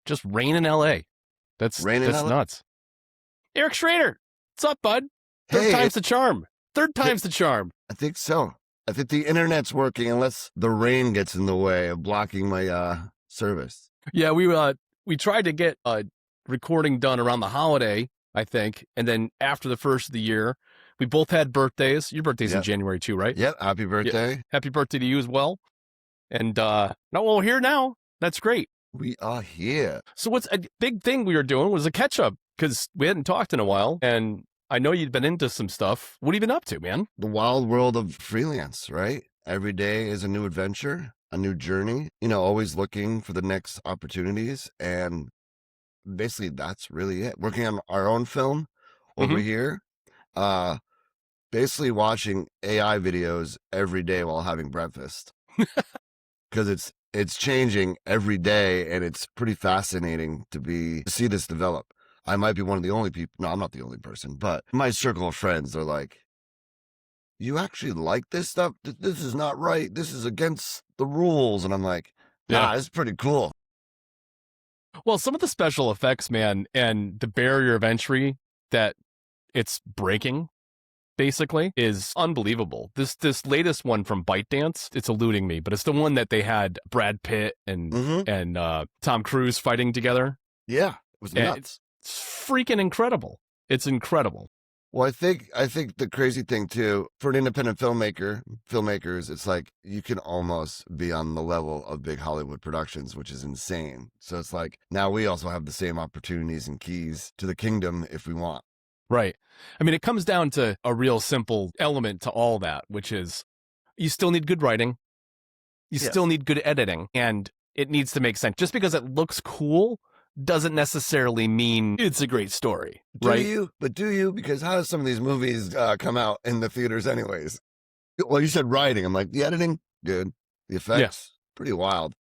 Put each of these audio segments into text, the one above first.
just rain in LA. That's nuts. Eric Schrader, what's up, bud? Third time's the charm. Third time's the charm. I think so. I think the internet's working unless the rain gets in the way of blocking my service. Yeah, we tried to get a recording done around the holiday, I think, and then after the first of the year, we both had birthdays. Your birthday's in January too, right? Yep. Happy birthday. Yeah. Happy birthday to you as well. And we're here now. That's great. We are here. So what's a big thing we were doing was a catch up because we hadn't talked in a while, and I know you'd been into some stuff. What have you been up to, man? The wild world of freelance, right? Every day is a new adventure, a new journey, always looking for the next opportunities. And basically that's really it. Working on our own film over here. Basically watching AI videos every day while having breakfast. Because it's changing every day, and it's pretty fascinating to see this develop. I might be one of the only people. No, I'm not the only person, but my circle of friends are like, you actually like this stuff? This is not right. This is against the rules. And I'm like, it's pretty cool. Well, some of the special effects, man, and the barrier of entry that it's breaking, basically, is unbelievable. This latest one from ByteDance, it's eluding me, but it's the one that they had Brad Pitt and Tom Cruise fighting together. Yeah, it was nuts. It's freaking incredible. It's incredible. Well, I think the crazy thing too, for an independent filmmakers, it's like you can almost be on the level of big Hollywood productions, which is insane. So it's like now we also have the same opportunities and keys to the kingdom if we want. Right. I mean, it comes down to a real simple element to all that, which is you still need good writing. You still need good editing, and it needs to make sense. Just because it looks cool doesn't necessarily mean it's a great story, right? Do you? Because how do some of these movies come out in the theaters anyways? Well, you said writing. I'm like, the editing, good. The effects, pretty wild.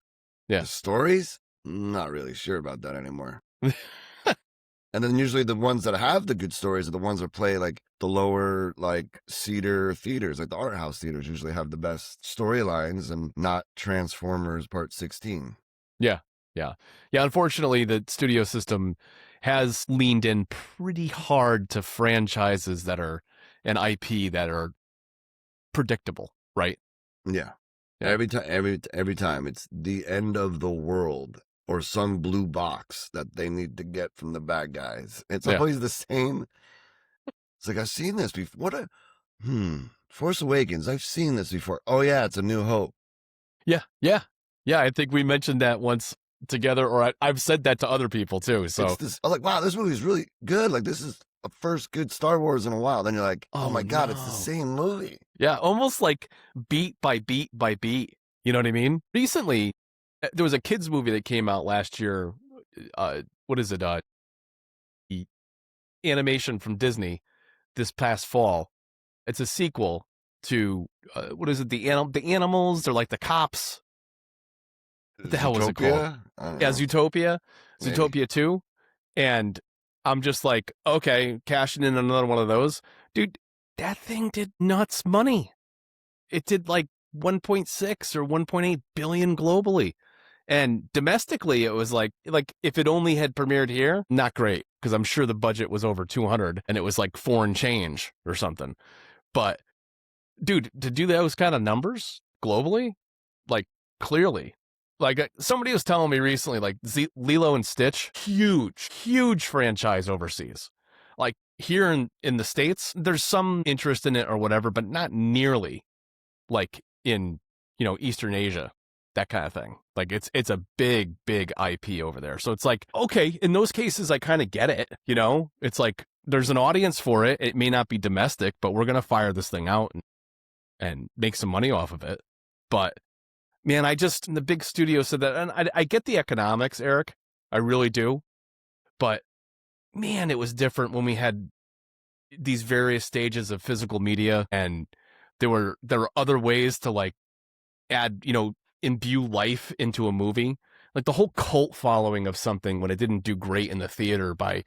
Yeah. The stories, not really sure about that anymore. And then usually the ones that have the good stories are the ones that play like the lower, like cedar theaters, like the art house theaters usually have the best storylines, and not Transformers Part 16. Yeah. Unfortunately, the studio system has leaned in pretty hard to franchises that are an IP that are predictable, right? Yeah. Every time it's the end of the world or some blue box that they need to get from the bad guys. It's always the same. It's like, I've seen this before. Force Awakens. I've seen this before. Oh yeah, it's A New Hope. Yeah. I think we mentioned that once together, or I've said that to other people too. So I was like, wow, this movie's really good. Like, this is a first good Star Wars in a while. Then you're like, oh my God, it's the same movie. Yeah, almost like beat by beat by beat. You know what I mean? Recently, there was a kids movie that came out last year. What is it? Animation from Disney this past fall. It's a sequel to what is it? The animals. They're like the cops. What the hell was it called? Yeah, Zootopia. Maybe. Zootopia 2. And I'm just like, okay, cashing in another one of those. Dude, that thing did nuts money. It did like 1.6 or 1.8 billion globally. And domestically, it was like if it only had premiered here, not great, because I'm sure the budget was over 200 and it was like foreign change or something. But dude, to do those kind of numbers globally, like clearly. Like somebody was telling me recently, like Lilo and Stitch, huge franchise overseas. Like here in the States, there's some interest in it or whatever, but not nearly like in, Eastern Asia, that kind of thing. Like it's a big IP over there. So it's like, okay, in those cases, I kind of get it. It's like there's an audience for it. It may not be domestic, but we're going to fire this thing out and make some money off of it. But man, the big studio said that, and I get the economics, Eric. I really do. But man, it was different when we had these various stages of physical media, and there were other ways to like add, imbue life into a movie. Like the whole cult following of something when it didn't do great in the theater by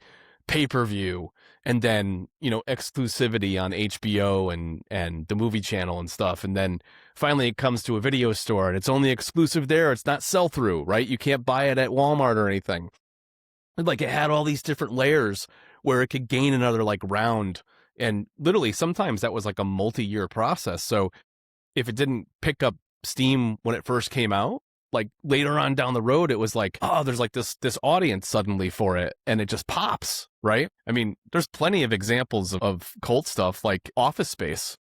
pay-per-view, and then, exclusivity on HBO and the movie channel and stuff. And then finally it comes to a video store and it's only exclusive there. It's not sell-through, right? You can't buy it at Walmart or anything. Like it had all these different layers where it could gain another like round. And literally sometimes that was like a multi-year process. So if it didn't pick up steam when it first came out, like later on down the road, it was like, oh, there's like this audience suddenly for it, and it just pops, right? I mean, there's plenty of examples of cult stuff, like Office Space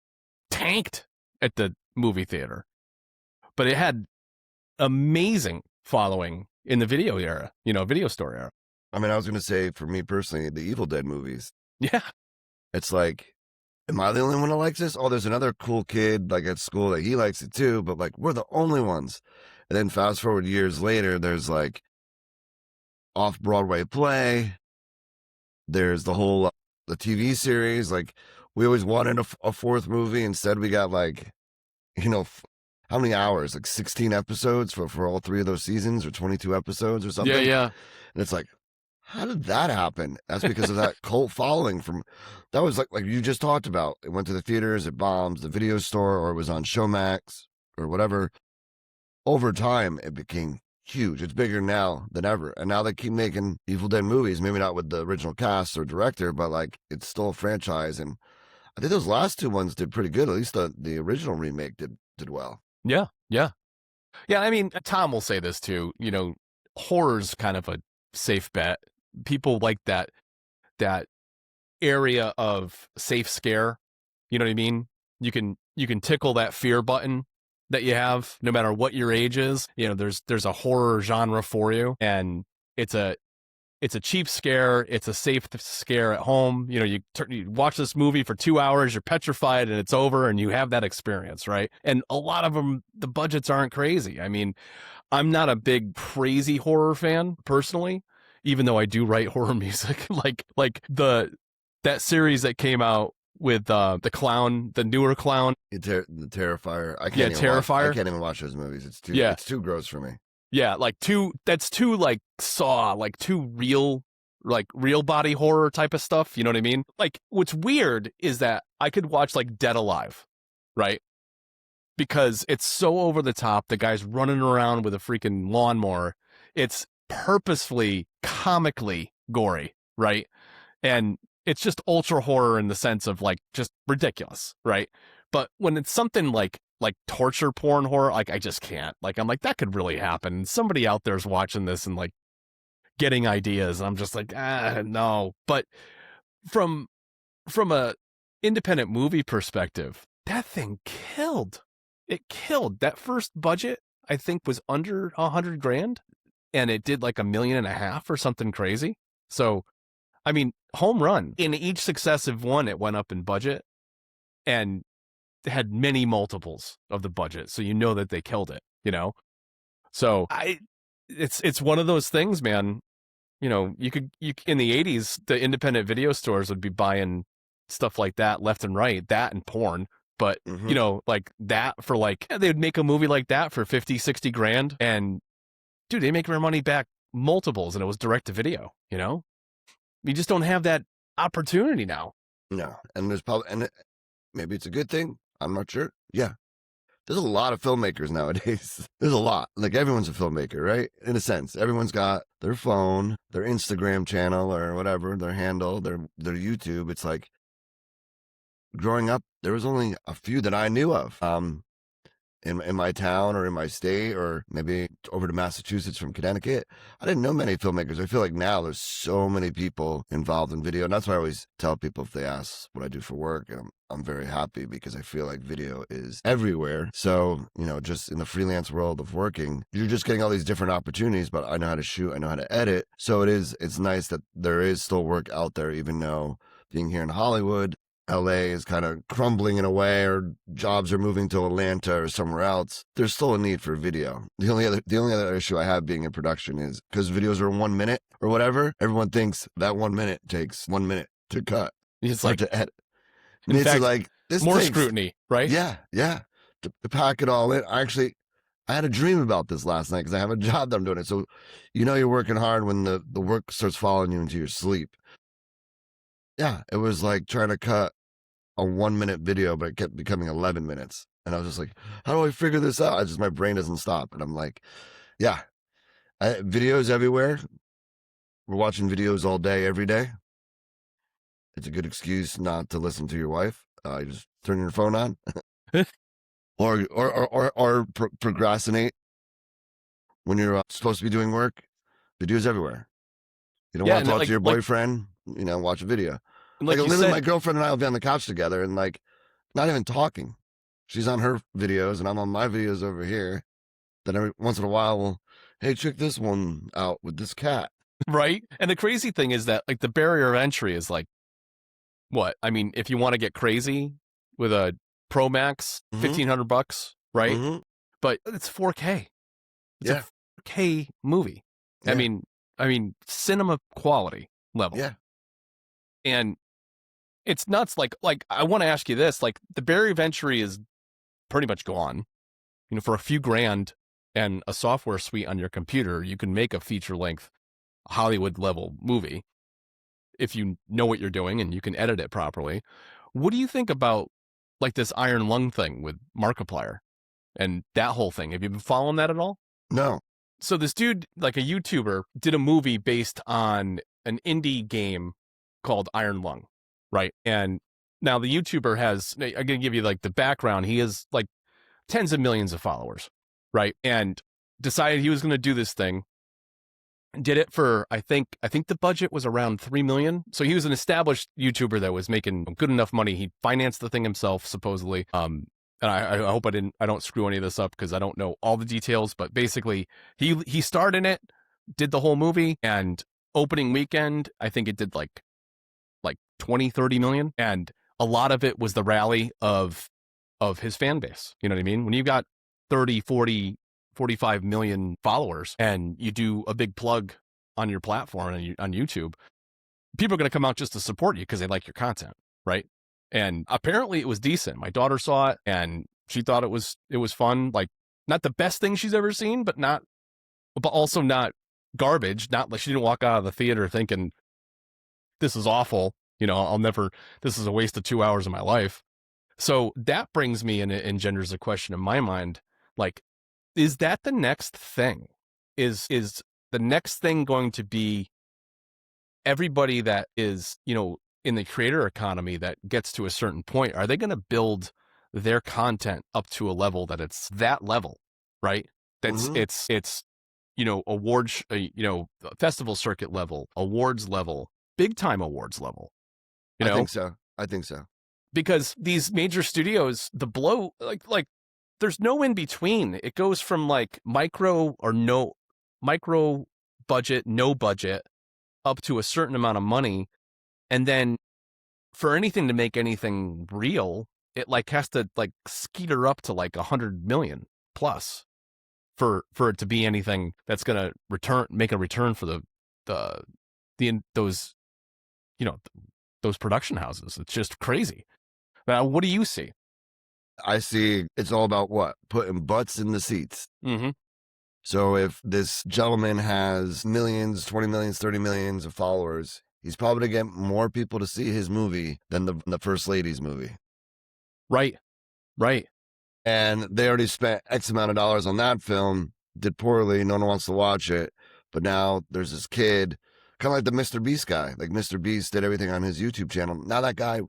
tanked at the movie theater, but it had amazing following in the video era, video store era. I mean, I was going to say, for me personally, the Evil Dead movies. Yeah. It's like, am I the only one that likes this? Oh, there's another cool kid like at school that he likes it too, but like we're the only ones. And then fast forward years later, there's like off-Broadway play. There's the whole, the TV series. Like we always wanted a fourth movie. Instead, we got like, how many hours? Like 16 episodes for all 3 of those seasons, or 22 episodes or something. Yeah. And it's like, how did that happen? That's because of that cult following that was like you just talked about. It went to the theaters, it bombed the video store, or it was on Showmax or whatever. Over time, it became huge. It's bigger now than ever. And now they keep making Evil Dead movies, maybe not with the original cast or director, but like it's still a franchise. And I think those last 2 ones did pretty good. At least the original remake did well. Yeah. I mean, Tom will say this too. Horror's kind of a safe bet. People like that area of safe scare. You know what I mean? You can tickle that fear button that you have, no matter what your age is. There's a horror genre for you, and it's a cheap scare. It's a safe scare at home. You watch this movie for 2 hours, you're petrified, and it's over, and you have that experience, right? And a lot of them, the budgets aren't crazy. I mean, I'm not a big crazy horror fan personally, even though I do write horror music. like that series that came out with the clown, the newer clown, the Terrifier. Terrifier. I can't even watch those movies. It's too gross for me. Yeah, that's too like Saw, like too real body horror type of stuff. You know what I mean? Like what's weird is that I could watch like Dead Alive, right? Because it's so over the top. The guy's running around with a freaking lawnmower. It's purposefully comically gory, right? And it's just ultra horror in the sense of like just ridiculous, right? But when it's something like torture porn horror, like I just can't. Like I'm like, that could really happen. Somebody out there's watching this and like getting ideas, and I'm just like, no. But from a independent movie perspective, that thing killed. It killed. That first budget, I think, was under $100,000, and it did like $1.5 million or something crazy. So, I mean, home run. In each successive one, it went up in budget, and had many multiples of the budget. So that they killed it. So it's one of those things, man. You could in the 80s, the independent video stores would be buying stuff like that left and right, that and porn. But, like that for they would make a movie like that for 50, 60 grand. And dude, they make their money back multiples, and it was direct to video, You just don't have that opportunity now. No. And there's probably, maybe it's a good thing. I'm not sure. Yeah. There's a lot of filmmakers nowadays. There's a lot. Like everyone's a filmmaker, right? In a sense, everyone's got their phone, their Instagram channel or whatever, their handle, their YouTube. It's like, growing up, there was only a few that I knew of in my town or in my state, or maybe over to Massachusetts from Connecticut. I didn't know many filmmakers. I feel like now there's so many people involved in video. And that's why I always tell people if they ask what I do for work, and I'm very happy because I feel like video is everywhere. So, just in the freelance world of working, you're just getting all these different opportunities, but I know how to shoot, I know how to edit. So it's nice that there is still work out there, even though being here in Hollywood, LA is kind of crumbling in a way, or jobs are moving to Atlanta or somewhere else. There's still a need for video. The only other issue I have being in production is because videos are 1 minute or whatever, everyone thinks that 1 minute takes 1 minute to cut. It's like to edit. And it's like this more takes, scrutiny, right? Yeah. To pack it all in. I had a dream about this last night because I have a job that I'm doing it. So you're working hard when the work starts following you into your sleep. Yeah, it was like trying to cut a 1 minute video, but it kept becoming 11 minutes. And I was just like, how do I figure this out? My brain doesn't stop. And I'm like, yeah, videos everywhere. we're watching videos all day, every day. It's a good excuse not to listen to your wife. You just turn your phone on, or procrastinate when you're supposed to be doing work. Videos everywhere. You don't want to talk to your boyfriend. Watch a video. Like literally, my girlfriend and I will be on the couch together and like not even talking. She's on her videos and I'm on my videos over here. Then every once in a while, we'll, hey, check this one out with this cat. Right. And the crazy thing is that like the barrier of entry is like, what? I mean, if you want to get crazy with a Pro Max, $1,500, right? But it's 4K. It's a 4K movie. Yeah. I mean, cinema quality level. Yeah. And it's nuts. Like I want to ask you this, like the barrier of entry is pretty much gone. For a few grand and a software suite on your computer, you can make a feature length Hollywood level movie if you know what you're doing and you can edit it properly. What do you think about like this iron lung thing with Markiplier and that whole thing? Have you been following that at all? No. So this dude, like a YouTuber, did a movie based on an indie game called Iron Lung, right? And now the YouTuber has, I'm going to give you like the background. He has like tens of millions of followers, right? And decided he was going to do this thing. Did it for, I think the budget was around $3 million. So he was an established YouTuber that was making good enough money. He financed the thing himself, supposedly. And I hope I don't screw any of this up because I don't know all the details. But basically, he starred in it, did the whole movie, and opening weekend, I think it did like 20-30 million, and a lot of it was the rally of his fan base. You know what I mean? When you got 30, 40, 45 million followers and you do a big plug on your platform and on YouTube, people are going to come out just to support you because they like your content, right? And apparently it was decent. My daughter saw it and she thought it was fun. Like not the best thing she's ever seen, but also not garbage. Not like she didn't walk out of the theater thinking this is awful. This is a waste of 2 hours of my life. So that brings me and engenders a question in my mind, like, is that the next thing? Is the next thing going to be everybody that is, in the creator economy that gets to a certain point? Are they going to build their content up to a level that it's that level, right? That's it's awards, festival circuit level, awards level, big time awards level. I think so. Because these major studios, the blow, like there's no in between. It goes from like micro budget, no budget, up to a certain amount of money. And then for anything to make anything real, it like has to like skeeter up to like 100 million plus for it to be anything that's going to make a return for those production houses. It's just crazy. Now, what do you see? I see it's all about what? Putting butts in the seats. So if this gentleman has millions, 20 millions, 30 millions of followers, he's probably going to get more people to see his movie than the First Lady's movie. Right. And they already spent X amount of dollars on that film, did poorly, no one wants to watch it. But now there's this kid, kind of like the Mr. Beast guy. Like Mr. Beast did everything on his YouTube channel. Now that guy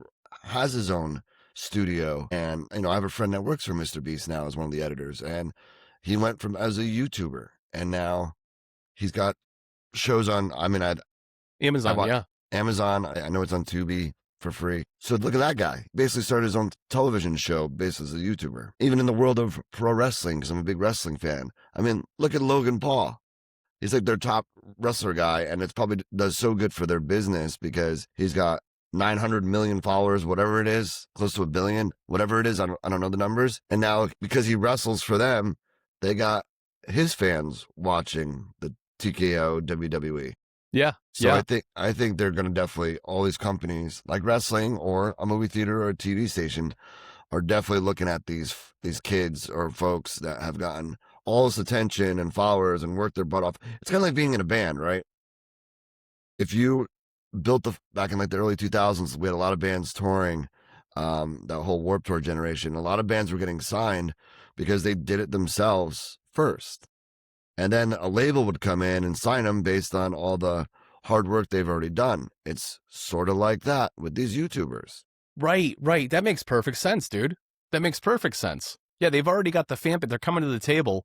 has his own studio. And, I have a friend that works for Mr. Beast now as one of the editors. And he went from as a YouTuber. And now he's got shows on, Amazon, Amazon. I know it's on Tubi for free. So look at that guy. Basically started his own television show based as a YouTuber. Even in the world of pro wrestling, because I'm a big wrestling fan. Look at Logan Paul. He's like their top wrestler guy, and it's probably does so good for their business because he's got 900 million followers, whatever it is, close to 1 billion, whatever it is. I don't know the numbers. And now because he wrestles for them, they got his fans watching the TKO WWE. Yeah. So I think they're going to definitely, all these companies like wrestling or a movie theater or a TV station are definitely looking at these kids or folks that have gotten all this attention and followers and worked their butt off. It's kind of like being in a band, right? If you built back in like the early 2000s, we had a lot of bands touring, that whole Warped Tour generation. A lot of bands were getting signed because they did it themselves first. And then a label would come in and sign them based on all the hard work they've already done. It's sort of like that with these YouTubers. Right. That makes perfect sense, dude. That makes perfect sense. Yeah, they've already got the fan, but they're coming to the table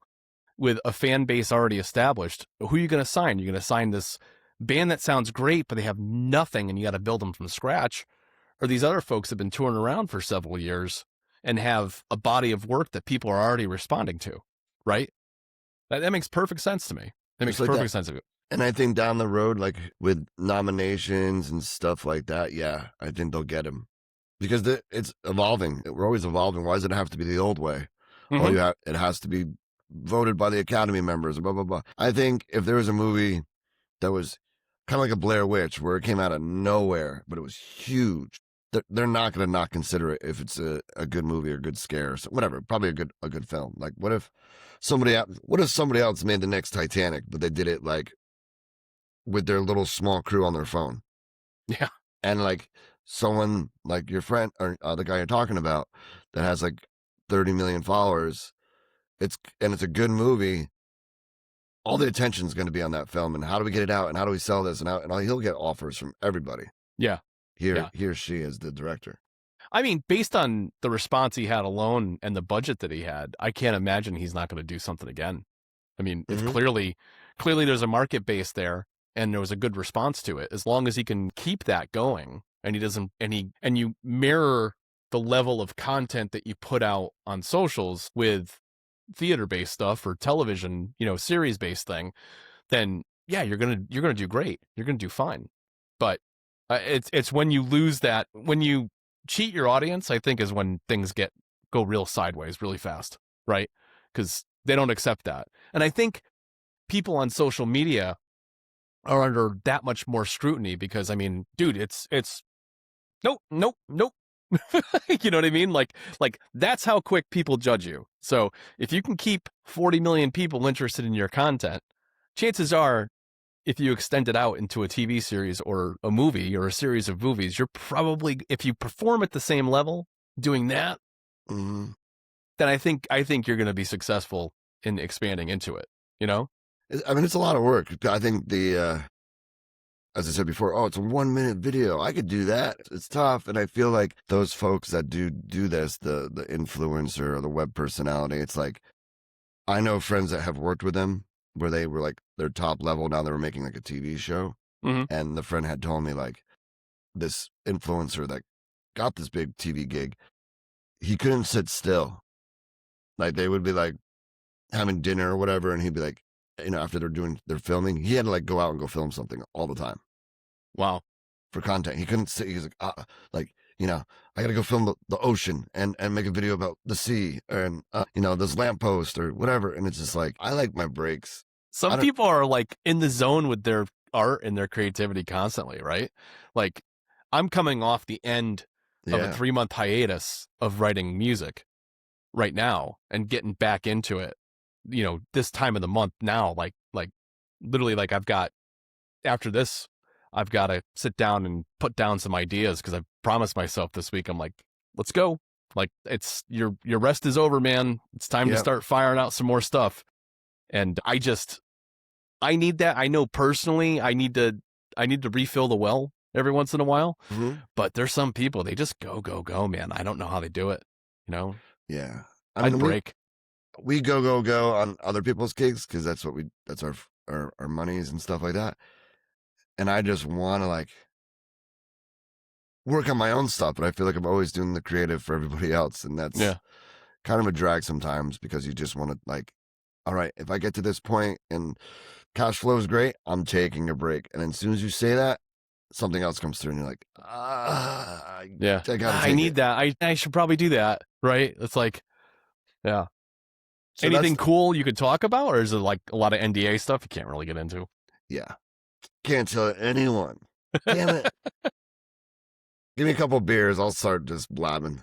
with a fan base already established. Who are you going to sign? You're going to sign this band that sounds great, but they have nothing and you got to build them from scratch. Or these other folks have been touring around for several years and have a body of work that people are already responding to, right? That makes perfect sense to me. That makes perfect sense to me. And I think down the road, like with nominations and stuff like that, yeah, I think they'll get him. Because it's evolving. We're always evolving. Why does it have to be the old way? Mm-hmm. It has to be voted by the Academy members, blah, blah, blah. I think if there was a movie that was kind of like a Blair Witch, where it came out of nowhere, but it was huge, they're not going to not consider it if it's a good movie or good scare, so whatever. Probably a good film. Like, what if somebody else made the next Titanic, but they did it like with their little small crew on their phone? Yeah. And like someone like your friend or the guy you're talking about that has like 30 million followers, it's a good movie. All the attention is going to be on that film, and how do we get it out, and how do we sell this, and he'll get offers from everybody. Yeah. He or she is the director. I mean, based on the response he had alone and the budget that he had, I can't imagine he's not going to do something again. I mean, it's clearly there's a market base there, and there was a good response to it. As long as he can keep that going, and he doesn't, and you mirror the level of content that you put out on socials with theater-based stuff or television, series-based thing, then yeah, you're gonna do great. You're gonna do fine. But it's when you lose that, when you cheat your audience, I think is when things go real sideways really fast, right? Because they don't accept that. And I think people on social media are under that much more scrutiny because, I mean, dude, it's nope. You know what I mean? Like that's how quick people judge you. So if you can keep 40 million people interested in your content, chances are, if you extend it out into a TV series or a movie or a series of movies, you're probably, if you perform at the same level doing that, then I think you're going to be successful in expanding into it. I mean, it's a lot of work. I think as I said before, it's a 1 minute video. I could do that. It's tough. And I feel like those folks that do this, the influencer or the web personality, it's like, I know friends that have worked with them where they were like their top level. Now they were making like a TV show. And the friend had told me like this influencer that got this big TV gig, he couldn't sit still. Like they would be like having dinner or whatever. And he'd be like, after they're filming, he had to like go out and go film something all the time. Wow. For content. He couldn't sit. He's like, I got to go film the ocean and make a video about the sea and, this lamppost or whatever. And it's just like, I like my breaks. Some people are like in the zone with their art and their creativity constantly, right? Like I'm coming off the end of a 3-month hiatus of writing music right now and getting back into it, this time of the month now, like literally, like after this, I've got to sit down and put down some ideas because I've promised myself this week. I'm like, let's go. Like it's your rest is over, man. It's time to start firing out some more stuff. And I need that. I know personally, I need to refill the well every once in a while, but there's some people, they just go, man. I don't know how they do it. Yeah. I'd break. We go on other people's gigs because that's our monies and stuff like that. And I just want to like work on my own stuff, but I feel like I'm always doing the creative for everybody else. And that's kind of a drag sometimes because you just want to like, all right, if I get to this point and cash flow is great, I'm taking a break. And then as soon as you say that, something else comes through and you're like, I need that. I should probably do that. Right. It's like, yeah. So anything cool you could talk about, or is it like a lot of NDA stuff you can't really get into? Yeah. Can't tell anyone. Damn it. Give me a couple beers. I'll start just blabbing.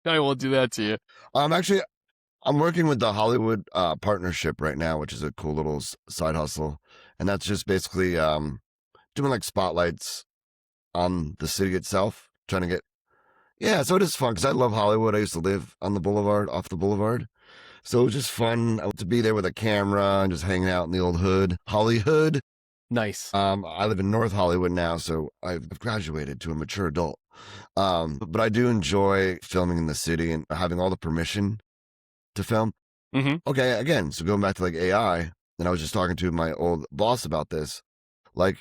I won't do that to you. I'm working with the Hollywood partnership right now, which is a cool little side hustle. And that's just basically doing like spotlights on the city itself, trying to get, so it is fun because I love Hollywood. I used to live on the boulevard, off the boulevard. So it was just fun to be there with a camera and just hanging out in the old hood, Hollywood. Nice. I live in North Hollywood now, so I've graduated to a mature adult. But I do enjoy filming in the city and having all the permission to film. Mm-hmm. Okay, again, so going back to like AI, and I was just talking to my old boss about this. Like,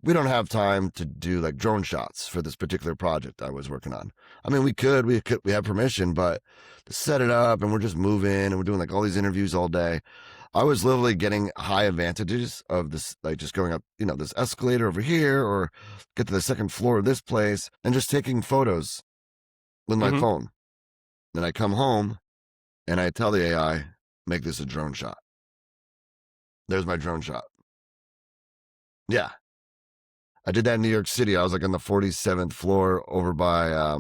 we don't have time to do like drone shots for this particular project I was working on. I mean, we have permission, but to set it up and we're just moving and we're doing like all these interviews all day. I was literally getting high advantages of this, like just going up, this escalator over here or get to the second floor of this place and just taking photos with my phone. Then I come home and I tell the AI, make this a drone shot. There's my drone shot. Yeah. I did that in New York City. I was like on the 47th floor over by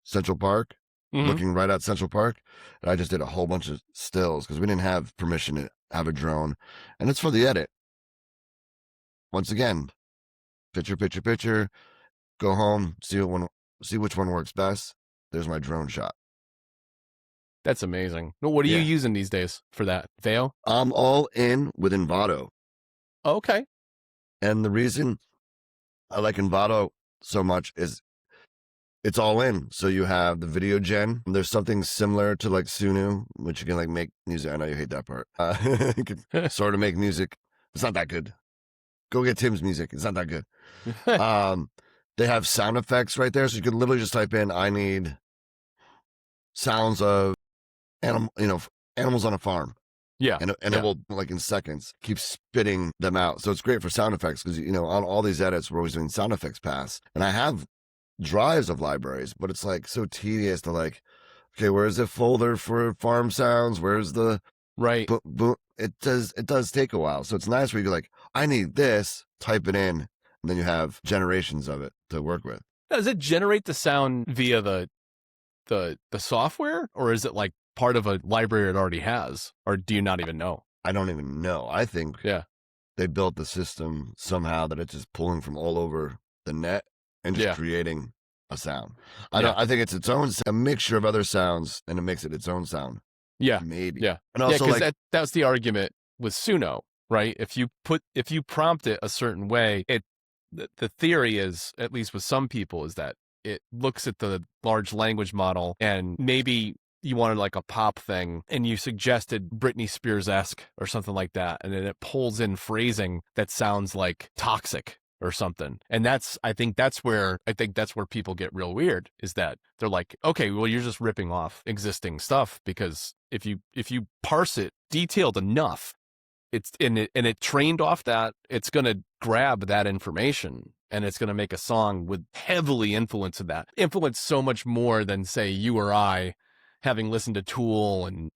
Central Park, looking right at Central Park. And I just did a whole bunch of stills because we didn't have permission to have a drone. And it's for the edit. Once again, picture, go home, see which one works best. There's my drone shot. That's amazing. What are you using these days for that? Veil? I'm all in with Envato. Okay. And the reason I like Envato so much is it's all in. So you have the video gen. There's something similar to like Sunu, which you can like make music. I know you hate that part. You can sort of make music. It's not that good. Go get Tim's music. It's not that good. They have sound effects right there. So you could literally just type in, I need sounds of animals on a farm. Yeah. And it will, like in seconds, keep spitting them out. So it's great for sound effects because, on all these edits, we're always doing sound effects pass. And I have drives of libraries, but it's like so tedious to like, okay, where's the folder for farm sounds? Where's the right? It does take a while. So it's nice where you're like, I need this, type it in, and then you have generations of it to work with. Does it generate the sound via the software, or is it like part of a library it already has, or do you not even know? I don't even know. I think they built the system somehow that it's just pulling from all over the net and just creating a sound. I think it's its own, a mixture of other sounds, and it makes it its own sound. Yeah, maybe. Yeah, and also because that's the argument with Suno, right? If you prompt it a certain way, the theory is, at least with some people, is that it looks at the large language model, and maybe you wanted like a pop thing and you suggested Britney Spears-esque or something like that, and then it pulls in phrasing that sounds like toxic or something. And I think that's where people get real weird, is that they're like, okay, well, you're just ripping off existing stuff, because if you parse it detailed enough, it trained off that, it's going to grab that information and it's going to make a song with heavily influence so much more than, say, you or I, having listened to Tool and,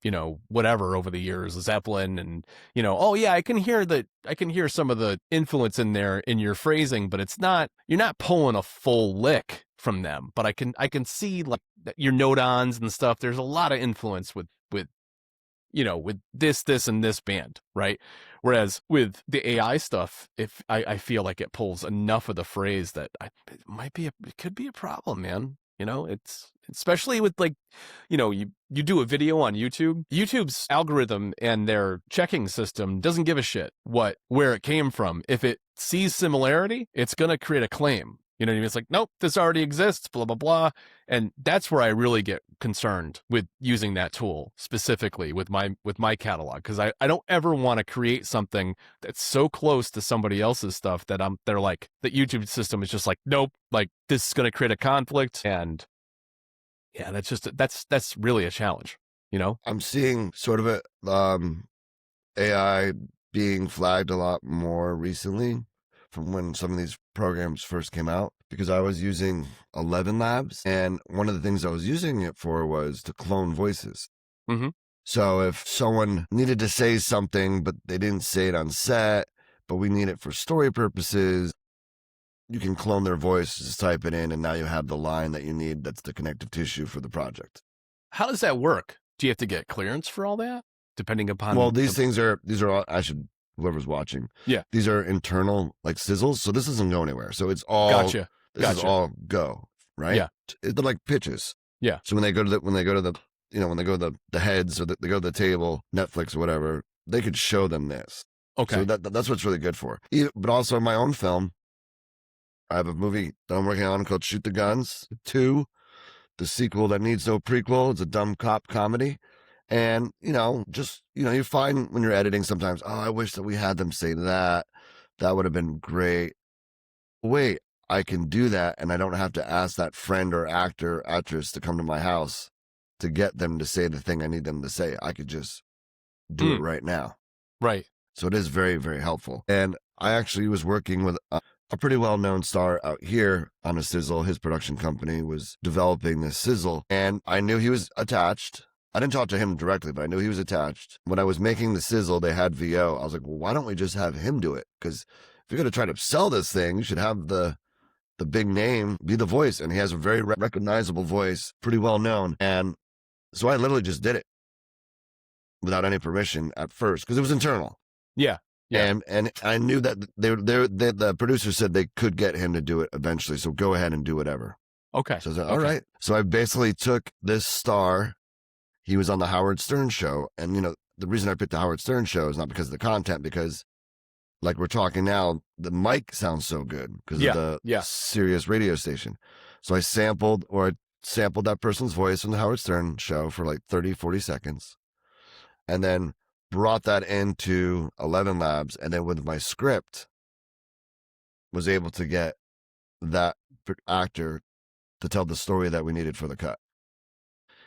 whatever over the years, Zeppelin, and, oh yeah, I can hear some of the influence in there in your phrasing, but you're not pulling a full lick from them. But I can see like your note-ons and stuff. There's a lot of influence with this and this band, right? Whereas with the AI stuff, if I feel like it pulls enough of the phrase that it could be a problem, man. It's especially with like, you do a video on YouTube. YouTube's algorithm and their checking system doesn't give a shit where it came from. If it sees similarity, it's going to create a claim. You know what I mean? It's like, nope, this already exists, blah, blah, blah. And that's where I really get concerned with using that tool specifically with my catalog. Because I don't ever want to create something that's so close to somebody else's stuff that they're like, the YouTube system is just like, nope, like this is going to create a conflict. And yeah, that's really a challenge, I'm seeing sort of AI being flagged a lot more recently from when some of these programs first came out, because I was using 11 Labs, and one of the things I was using it for was to clone voices. Mm-hmm. So if someone needed to say something, but they didn't say it on set, but we need it for story purposes, you can clone their voice, just type it in, and now you have the line that you need. That's the connective tissue for the project. How does that work? Do you have to get clearance for all that? Depending upon... Well, these are all, whoever's watching. Yeah. These are internal like sizzles. So this doesn't go anywhere. So it's all, Gotcha. This is all go, right? Yeah. They're like pitches. Yeah. So when they go to the heads, or they go to the table, Netflix or whatever, they could show them this. Okay. So that's what's really good for. But also my own film, I have a movie that I'm working on called Shoot the Guns 2, the sequel that needs no prequel. It's a dumb cop comedy. And, you find when you're editing sometimes, oh, I wish that we had them say that. That would have been great. Wait, I can do that, and I don't have to ask that friend or actress to come to my house to get them to say the thing I need them to say. I could just do it right now. Right. So it is very, very helpful. And I actually was working with a pretty well-known star out here on a sizzle. His production company was developing this sizzle, and I knew he was attached. I didn't talk to him directly, but I knew he was attached. When I was making the sizzle, they had VO. I was like, well, why don't we just have him do it? Because if you're going to try to sell this thing, you should have the big name be the voice. And he has a very recognizable voice, pretty well known. And so I literally just did it without any permission at first, because it was internal. Yeah. Yeah. And I knew that the producer said they could get him to do it eventually. So go ahead and do whatever. Okay. So I said, all right. So I basically took this star. He was on the Howard Stern show. And, the reason I picked the Howard Stern show is not because of the content, because like we're talking now, the mic sounds so good because of the Sirius radio station. So I sampled that person's voice from the Howard Stern show for like 30, 40 seconds. And then brought that into 11 Labs. And then with my script, was able to get that actor to tell the story that we needed for the cut.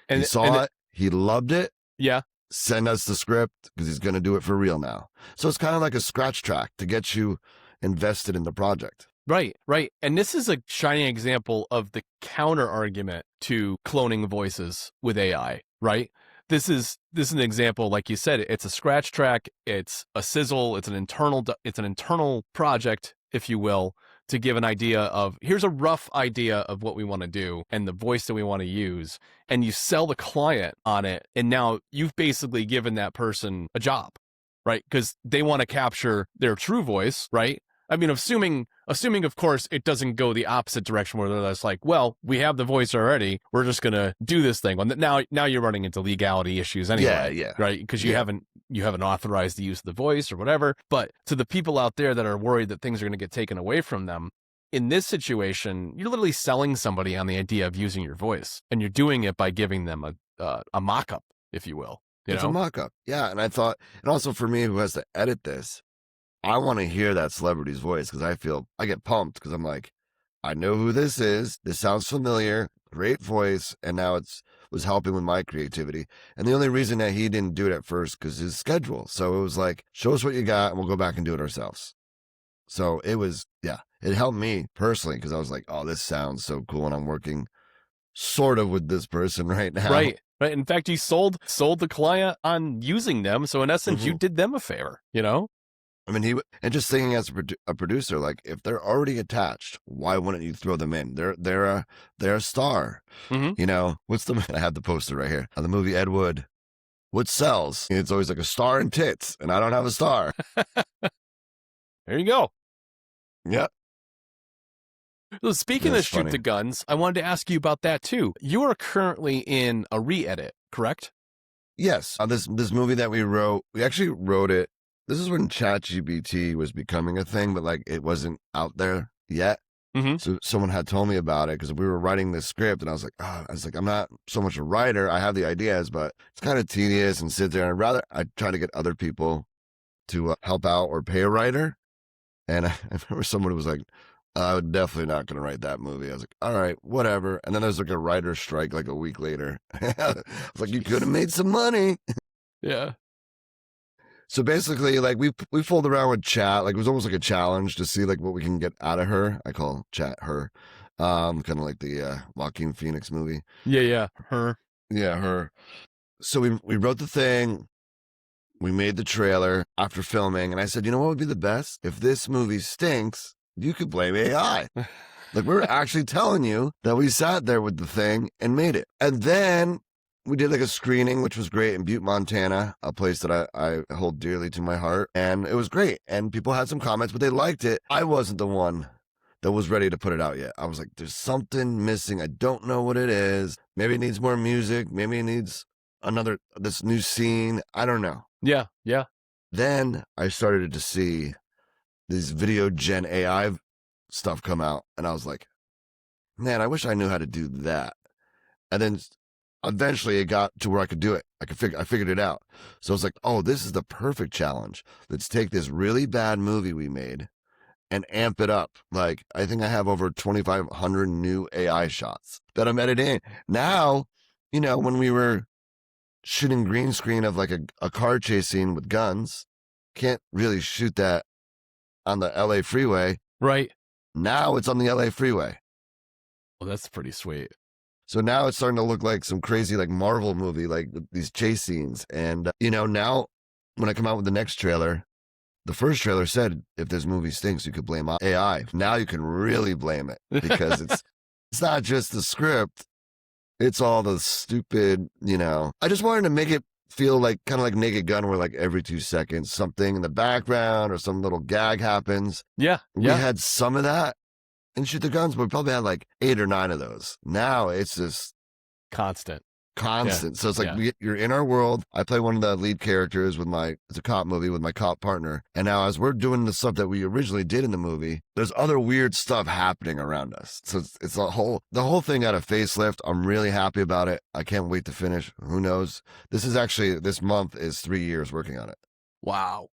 And he saw it. He loved it. Yeah. Send us the script because he's going to do it for real now. So it's kind of like a scratch track to get you invested in the project. Right, right. And this is a shining example of the counter argument to cloning voices with AI, right? This is an example, like you said, it's a scratch track, it's a sizzle, it's an internal project, if you will, to give an idea of, here's a rough idea of what we want to do and the voice that we want to use. And you sell the client on it. And now you've basically given that person a job, right? Because they want to capture their true voice, right? I mean, assuming of course it doesn't go the opposite direction where they're just like, well, we have the voice already, we're just gonna do this thing. Well, now you're running into legality issues anyway, yeah, right? Because you haven't authorized the use of the voice or whatever. But to the people out there that are worried that things are going to get taken away from them, in this situation, you're literally selling somebody on the idea of using your voice, and you're doing it by giving them a mock-up, if you will. It's a mock-up, yeah. And I thought, and also for me, who has to edit this, I want to hear that celebrity's voice because I get pumped because I'm like, I know who this is. This sounds familiar. Great voice. And now was helping with my creativity. And the only reason that he didn't do it at first because his schedule. So it was like, show us what you got and we'll go back and do it ourselves. So it helped me personally because I was like, oh, this sounds so cool. And I'm working sort of with this person right now. Right. Right. In fact, you sold the client on using them. So in essence, you did them a favor, I mean, and just thinking as a producer, like if they're already attached, why wouldn't you throw them in? They're a star. What's I have the poster right here on the movie Ed Wood. What sells? It's always like a star and tits, and I don't have a star. There you go. Yep. So speaking of Shoot the Guns, I wanted to ask you about that too. You are currently in a re-edit, correct? Yes. This movie that we actually wrote it. This is when ChatGPT was becoming a thing, but like it wasn't out there yet. So someone had told me about it because we were writing this script, and I was like, I'm not so much a writer. I have the ideas, but it's kind of tedious and sit there. And I try to get other people to help out or pay a writer. And I remember someone who was like, I'm definitely not going to write that movie. I was like, all right, whatever. And then there was like a writer's strike like a week later. I was like, you could have made some money. Yeah. So basically, like we fooled around with chat. Like it was almost like a challenge to see like what we can get out of her. I call chat her, kind of like the Joaquin Phoenix movie. Yeah, her. Yeah, her. So we wrote the thing. We made the trailer after filming, and I said, you know what would be the best? If this movie stinks, you could blame AI. Like we were actually telling you that we sat there with the thing and made it, and then we did like a screening, which was great in Butte, Montana, a place that I hold dearly to my heart. And it was great. And people had some comments, but they liked it. I wasn't the one that was ready to put it out yet. I was like, there's something missing. I don't know what it is. Maybe it needs more music. Maybe it needs this new scene. I don't know. Yeah. Then I started to see these video gen AI stuff come out, and I was like, man, I wish I knew how to do that. And then eventually it got to where I could do it. I figured it out. So I was like, oh, this is the perfect challenge. Let's take this really bad movie we made and amp it up. Like, I think I have over 2,500 new AI shots that I'm editing. Now, you know, when we were shooting green screen of like a car chase scene with guns, can't really shoot that on the LA freeway. Right. Now it's on the LA freeway. Well, that's pretty sweet. So now it's starting to look like some crazy like Marvel movie, like these chase scenes. And, you know, now when I come out with the next trailer, the first trailer said, if this movie stinks, you could blame AI. Now you can really blame it because it's not just the script. It's all the stupid, you know. I just wanted to make it feel like kind of like Naked Gun, where like every 2 seconds, something in the background or some little gag happens. Yeah. We had some of that in Shoot the Guns, but we probably had like 8 or 9 of those. Now it's just constant. Yeah. So it's like you're in our world. I play one of the lead characters it's a cop movie with my cop partner. And now as we're doing the stuff that we originally did in the movie, there's other weird stuff happening around us. So it's the whole thing got a facelift. I'm really happy about it. I can't wait to finish. Who knows? This month is 3 years working on it. Wow.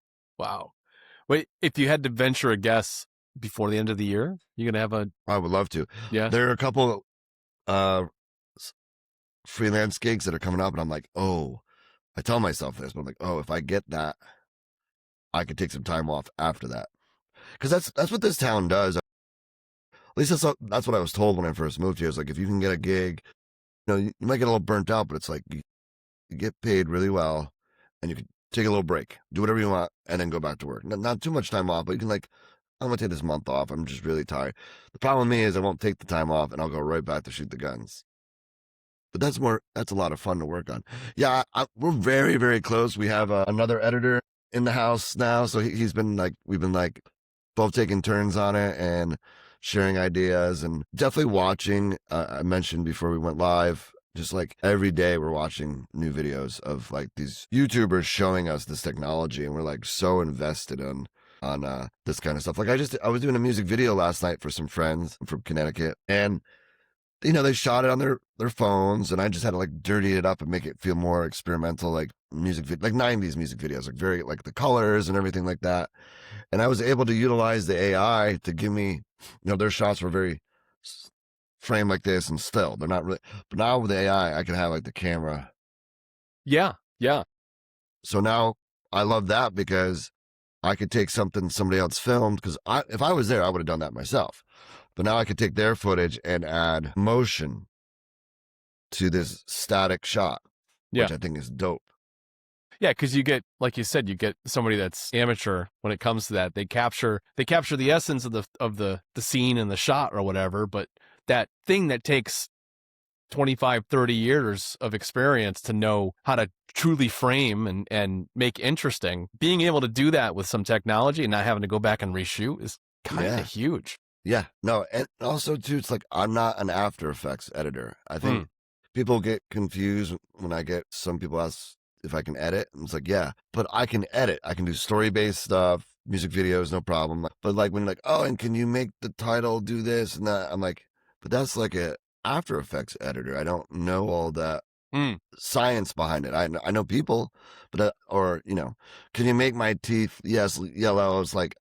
Wait, if you had to venture a guess before the end of the year, you're going to have I would love to. Yeah. There are a couple freelance gigs that are coming up, and I'm like, oh, I tell myself this, but I'm like, oh, if I get that, I could take some time off after that, because that's what this town does. At least that's what I was told when I first moved here. It's like, if you can get a gig, you know, you might get a little burnt out, but it's like you get paid really well, and you can take a little break, do whatever you want, and then go back to work. Not too much time off, but you can, like, I'm gonna take this month off. I'm just really tired. The problem with me is I won't take the time off, and I'll go right back to Shoot the Guns. But that's a lot of fun to work on. Yeah, we're very, very close. We have another editor in the house now. So we've been like both taking turns on it and sharing ideas, and definitely watching. I mentioned before we went live, just like every day we're watching new videos of like these YouTubers showing us this technology, and we're like so invested on this kind of stuff. Like I was doing a music video last night for some friends from Connecticut, and you know, they shot it on their phones, and I just had to like dirty it up and make it feel more experimental, like like 90s music videos, like very like the colors and everything like that. And I was able to utilize the AI to give me, you know, their shots were very framed like this and still. They're not really, but now with the AI, I can have like the camera. Yeah. So now I love that because I could take something somebody else filmed, because if I was there, I would have done that myself. But now I could take their footage and add motion to this static shot, which I think is dope. Yeah, because you get, like you said, you get somebody that's amateur when it comes to that. They capture the essence of the scene and the shot or whatever, but that thing that takes 25, 30 years of experience to know how to truly frame and make interesting, being able to do that with some technology and not having to go back and reshoot is kind of huge. Yeah, no, and also too, it's like I'm not an After Effects editor. I think people get confused when I get some people ask if I can edit, and it's like, yeah, but I can edit. I can do story-based stuff, music videos, no problem. But like when like, oh, and can you make the title do this and that? I'm like, but that's like a After Effects editor. I don't know all that science behind it. I know people, but or you know, can you make my teeth yellow? It's like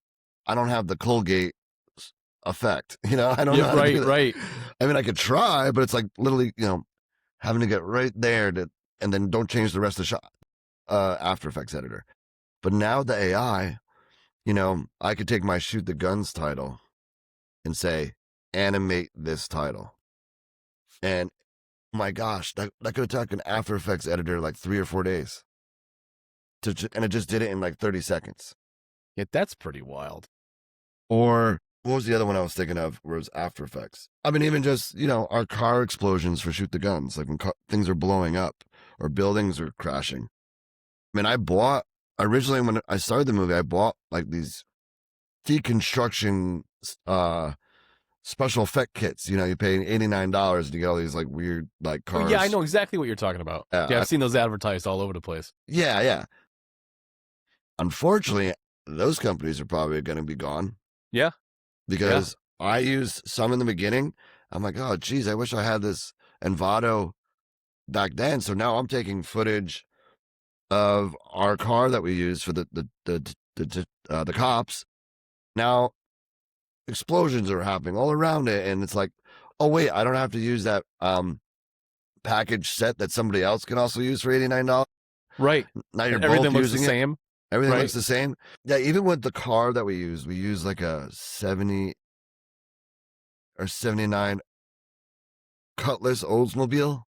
I don't have the Colgate effect, you know. I don't know. Right. I mean, I could try, but it's like literally, you know, having to get right there and then don't change the rest of the shot. After Effects editor. But now the AI, you know, I could take my Shoot the Guns title and say, animate this title. And my gosh, that could have taken an After Effects editor like 3 or 4 days. And it just did it in like 30 seconds. Yeah, that's pretty wild. Or what was the other one I was thinking of? Was After Effects. I mean, even just, you know, our car explosions for Shoot the Guns, like when things are blowing up or buildings are crashing. I mean, originally when I started the movie, I bought like these deconstruction special effect kits. You know, you pay $89 and you get all these like weird like cars. Yeah, I know exactly what you're talking about. Yeah, I've seen those advertised all over the place. Yeah. Unfortunately, those companies are probably going to be gone. Yeah. Because I used some in the beginning. I'm like, oh, geez, I wish I had this Envato back then. So now I'm taking footage of our car that we use for the cops. Now explosions are happening all around it, and it's like, oh wait, I don't have to use that package set that somebody else can also use for $89. Right. Now you're Everything both looks the using it. same. Everything right? looks the same. Yeah, even with the car that we use like a 70 or 79 Cutlass Oldsmobile,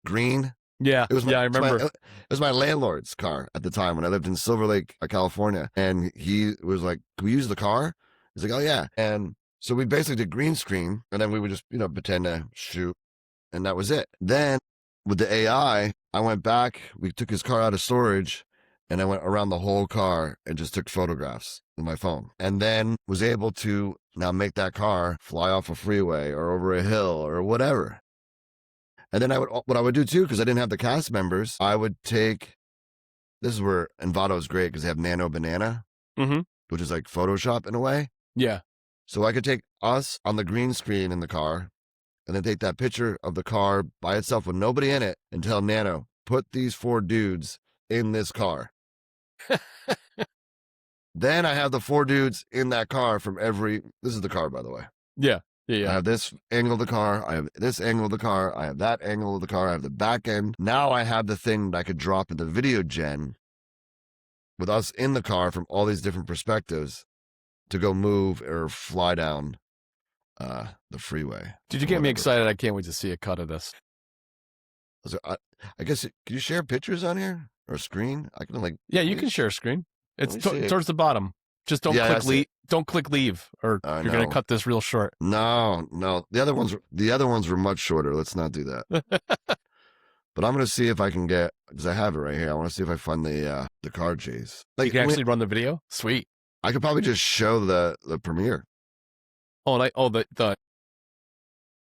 green. Yeah, It was I remember. It was my landlord's car at the time when I lived in Silver Lake, California. And he was like, can we use the car? He's like, oh, yeah. And so we basically did green screen, and then we would just, pretend to shoot, and that was it. Then with the AI, I went back, we took his car out of storage, and I went around the whole car and just took photographs with my phone. And then was able to now make that car fly off a freeway or over a hill or whatever. And then what I would do too, because I didn't have the cast members, I would take, this is where Envato is great because they have Nano Banana, which is like Photoshop in a way. Yeah. So I could take us on the green screen in the car and then take that picture of the car by itself with nobody in it and tell Nano, put these 4 dudes in this car. Then I have the 4 dudes in that car from this is the car, by the way. Yeah. I have this angle of the car. I have this angle of the car. I have that angle of the car. I have the back end. Now I have the thing that I could drop into video gen with us in the car from all these different perspectives to go move or fly down the freeway. Did you get me excited? I can't wait to see a cut of this. So I guess, can you share pictures on here or screen? I can Yeah, you can share a screen. It's towards the bottom. Just don't click leave. Don't click leave, or you're gonna cut this real short. No. The other ones were much shorter. Let's not do that. But I'm gonna see if I can get, because I have it right here. I want to see if I find the car chase. You can actually run the video. Sweet. I could probably just show the premiere. The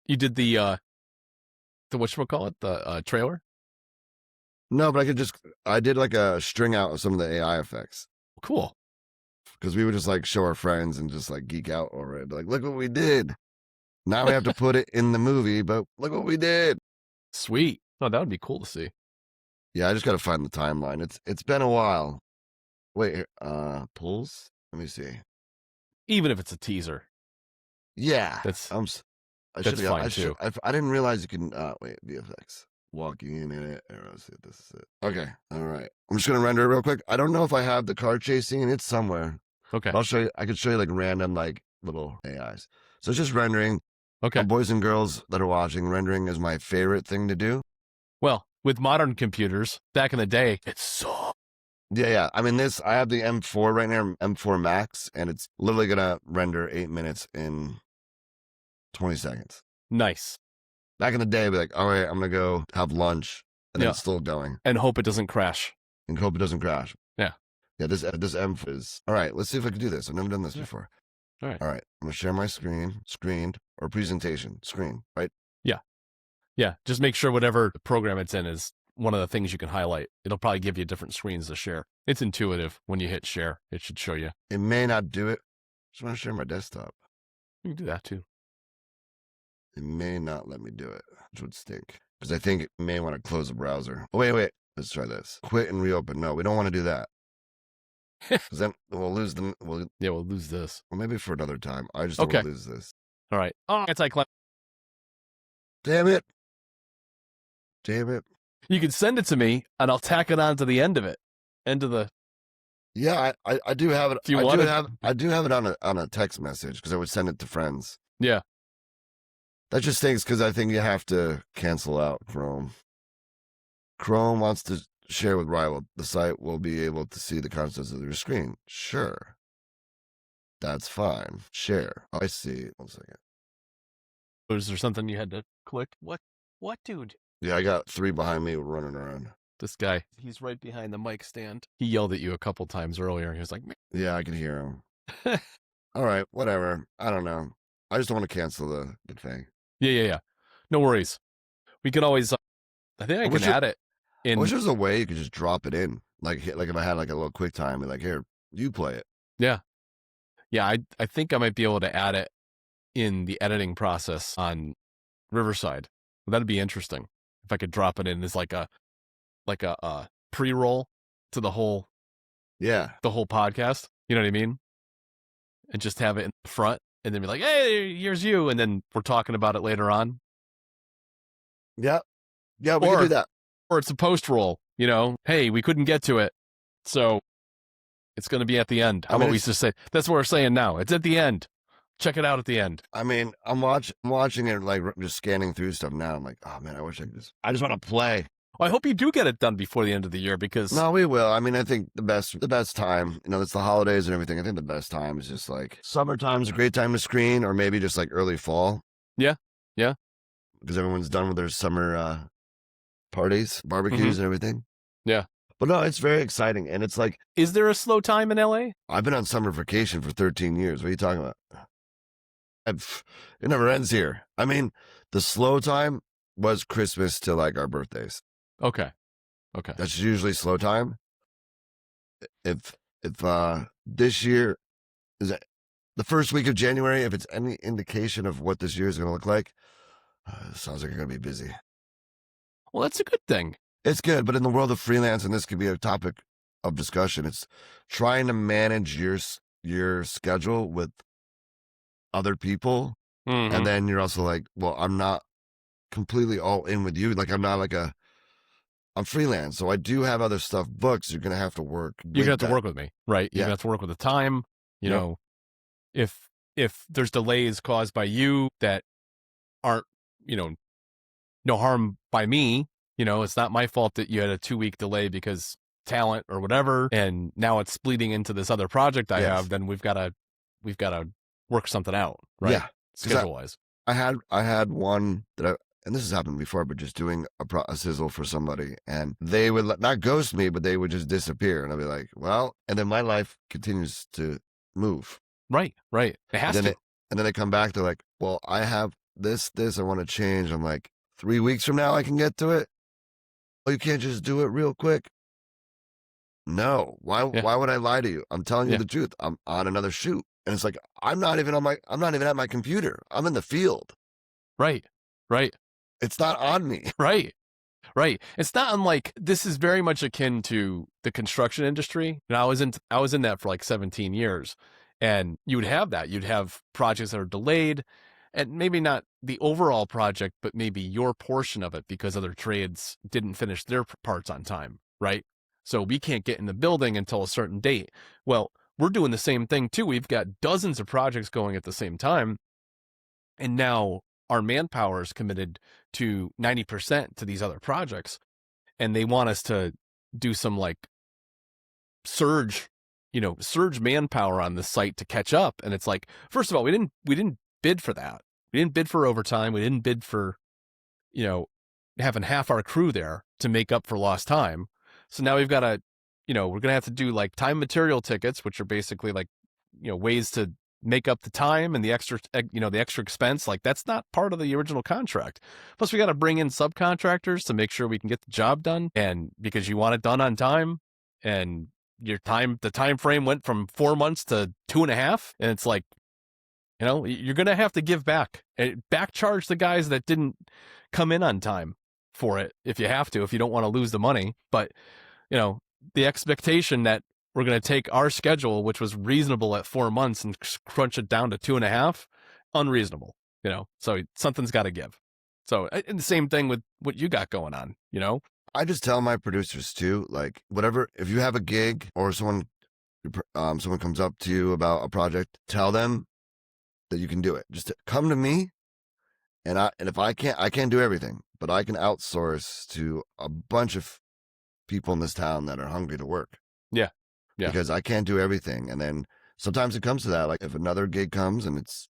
you did the whatchamacallit, the trailer. No, but I did like a string out of some of the AI effects. Cool. Because we would just like show our friends and just like geek out over it. Like, look what we did. Now we have to put it in the movie, but look what we did. Sweet. Oh, that would be cool to see. Yeah, I just got to find the timeline. It's been a while. Wait, pulls? Let me see. Even if it's a teaser. Yeah. That's fine too. I didn't realize you can, wait, VFX. Walking in it. Let's see if this is it. Okay. All right. I'm just going to render it real quick. I don't know if I have the car chasing. It's somewhere. Okay. I'll show you. I could show you like random, like little AIs. So it's just rendering. Okay. Boys and girls that are watching, rendering is my favorite thing to do. Well, with modern computers, back in the day, it's so. Yeah. I mean, I have the M4 right now, M4 Max, and it's literally going to render 8 minutes in 20 seconds. Nice. Back in the day, I'd be like, all right, I'm going to go have lunch, and then it's still going. And hope it doesn't crash. Yeah. Yeah, this M4 is, all right, let's see if I can do this. I've never done this before. All right, I'm going to share my screened, or presentation, screen, right? Yeah, just make sure whatever program it's in is one of the things you can highlight. It'll probably give you different screens to share. It's intuitive. When you hit share, it should show you. It may not do it. I just want to share my desktop. You can do that too. It may not let me do it, which would stink. Because I think it may want to close the browser. Oh, wait. Let's try this. Quit and reopen. No, we don't want to do that. Because then we'll lose them. We'll lose this. Well, maybe for another time. I just don't want to lose this. All right. Oh, anti-climb. Damn it. You can send it to me, and I'll tack it on to the end of it. Yeah, I do have it. If you want I do have it on a text message because I would send it to friends. Yeah. That just stinks because I think you have to cancel out Chrome. Chrome wants to share with rival. The site will be able to see the contents of your screen. Sure. That's fine. Share. I see. 1 second. Was there something you had to click? What, dude? Yeah, I got 3 behind me running around. This guy, he's right behind the mic stand. He yelled at you a couple times earlier. He was like, yeah, I can hear him. All right, whatever. I don't know. I just don't want to cancel the thing. Yeah. No worries. We could always, I think I can add it in. I wish there was a way you could just drop it in. Like if I had like a little quick time, be like, here, you play it. Yeah. Yeah. I think I might be able to add it in the editing process on Riverside. That'd be interesting if I could drop it in as like a pre-roll to the whole podcast. You know what I mean? And just have it in the front and then be like, hey, here's you. And then we're talking about it later on. Yeah. Yeah, we can do that. Or it's a post-roll, you know, hey, we couldn't get to it, so it's going to be at the end. How about we just say, that's what we're saying now. It's at the end. Check it out at the end. I mean, I'm watching it, like just scanning through stuff now. I'm like, oh man, I just want to play. Well, I hope you do get it done before the end of the year, because no, we will. I mean, I think the best time, you know, it's the holidays and everything. I think the best time is just like summertime is a great time to screen, or maybe just like early fall. Yeah. Yeah. Because everyone's done with their summer parties, barbecues and everything. Yeah. But no, it's very exciting. And it's like, is there a slow time in LA? I've been on summer vacation for 13 years. What are you talking about? It never ends here. I mean, the slow time was Christmas to like our birthdays. Okay. That's usually slow time. If this year is the first week of January, if it's any indication of what this year is going to look like, it sounds like you're going to be busy. Well, that's a good thing. It's good, but in the world of freelance, and this could be a topic of discussion, it's trying to manage your schedule with other people. And then you're also like, well, I'm not completely all in with you. Like, I'm freelance, so I do have other stuff booked. So you're going to have to work. You're going to have to work with me, right? You're going to have to work with the time. You know, if there's delays caused by you that aren't, you know, no harm by me, you know, it's not my fault that you had a 2-week delay because talent or whatever, and now it's bleeding into this other project I have. Then we've got to work something out, right? Yeah, schedule wise. I had one that and this has happened before, but just doing a sizzle for somebody, and they would not ghost me, but they would just disappear, and I'd be like, well, and then my life continues to move. Right. It has to. And then they come back, they're like, well, I have this I want to change. I'm like, 3 weeks from now I can get to it. Oh, you can't just do it real quick. No, why would I lie to you? I'm telling you the truth. I'm on another shoot, and it's like I'm not even at my computer. I'm in the field. Right. It's not on me. Right. It's not unlike, this is very much akin to the construction industry. And I was in that for like 17 years, and you would have that. You'd have projects that are delayed, and maybe not the overall project, but maybe your portion of it because other trades didn't finish their parts on time, right? So we can't get in the building until a certain date. Well, we're doing the same thing too. We've got dozens of projects going at the same time, and now our manpower is committed to 90% to these other projects, and they want us to do some like surge manpower on the site to catch up. And it's like, first of all, we didn't bid for that. We didn't bid for overtime. We didn't bid for, you know, having half our crew there to make up for lost time. So now we've got to, you know, we're going to have to do like time material tickets, which are basically like, you know, ways to make up the time and the extra expense. Like, that's not part of the original contract. Plus we got to bring in subcontractors to make sure we can get the job done, and because you want it done on time, and the time frame went from 4 months to 2.5, and it's like, you know, you're going to have to give back and back charge the guys that didn't come in on time for it, if you have to, if you don't want to lose the money. But, you know, the expectation that we're going to take our schedule, which was reasonable at 4 months, and crunch it down to 2.5, unreasonable, you know? So something's got to give. So, and the same thing with what you got going on, you know? I just tell my producers too, like, whatever, if you have a gig or someone comes up to you about a project, tell them that you can do it. Just come to me, and if I can't do everything, but I can outsource to a bunch of people in this town that are hungry to work. Yeah. Because I can't do everything. And then sometimes it comes to that. Like, if another gig comes and it's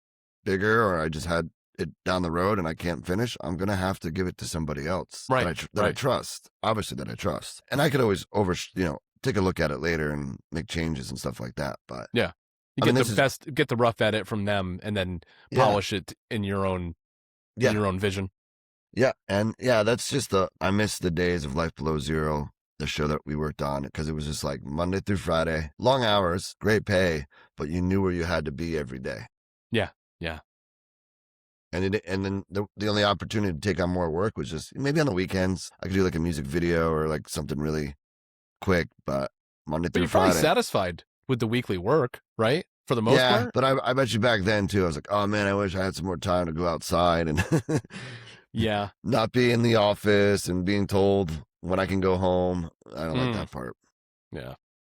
bigger, or I just had it down the road and I can't finish, I'm going to have to give it to somebody else that I trust. Obviously that I trust. And I could always take a look at it later and make changes and stuff like that. But yeah, you get the rough edit from them, and then polish it in your own vision. Yeah. And that's just I miss the days of Life Below Zero. the show that we worked on, because it was just like Monday through Friday, long hours, great pay, but you knew where you had to be every day. Yeah. Yeah. And then the only opportunity to take on more work was just maybe on the weekends. I could do like a music video or like something really quick, but Monday through But you're Friday. probably satisfied with the weekly work, right? For the most part. But I bet you back then too, I was like, oh man, I wish I had some more time to go outside and Yeah. not be in the office and being told when I can go home. I don't like that part. Yeah.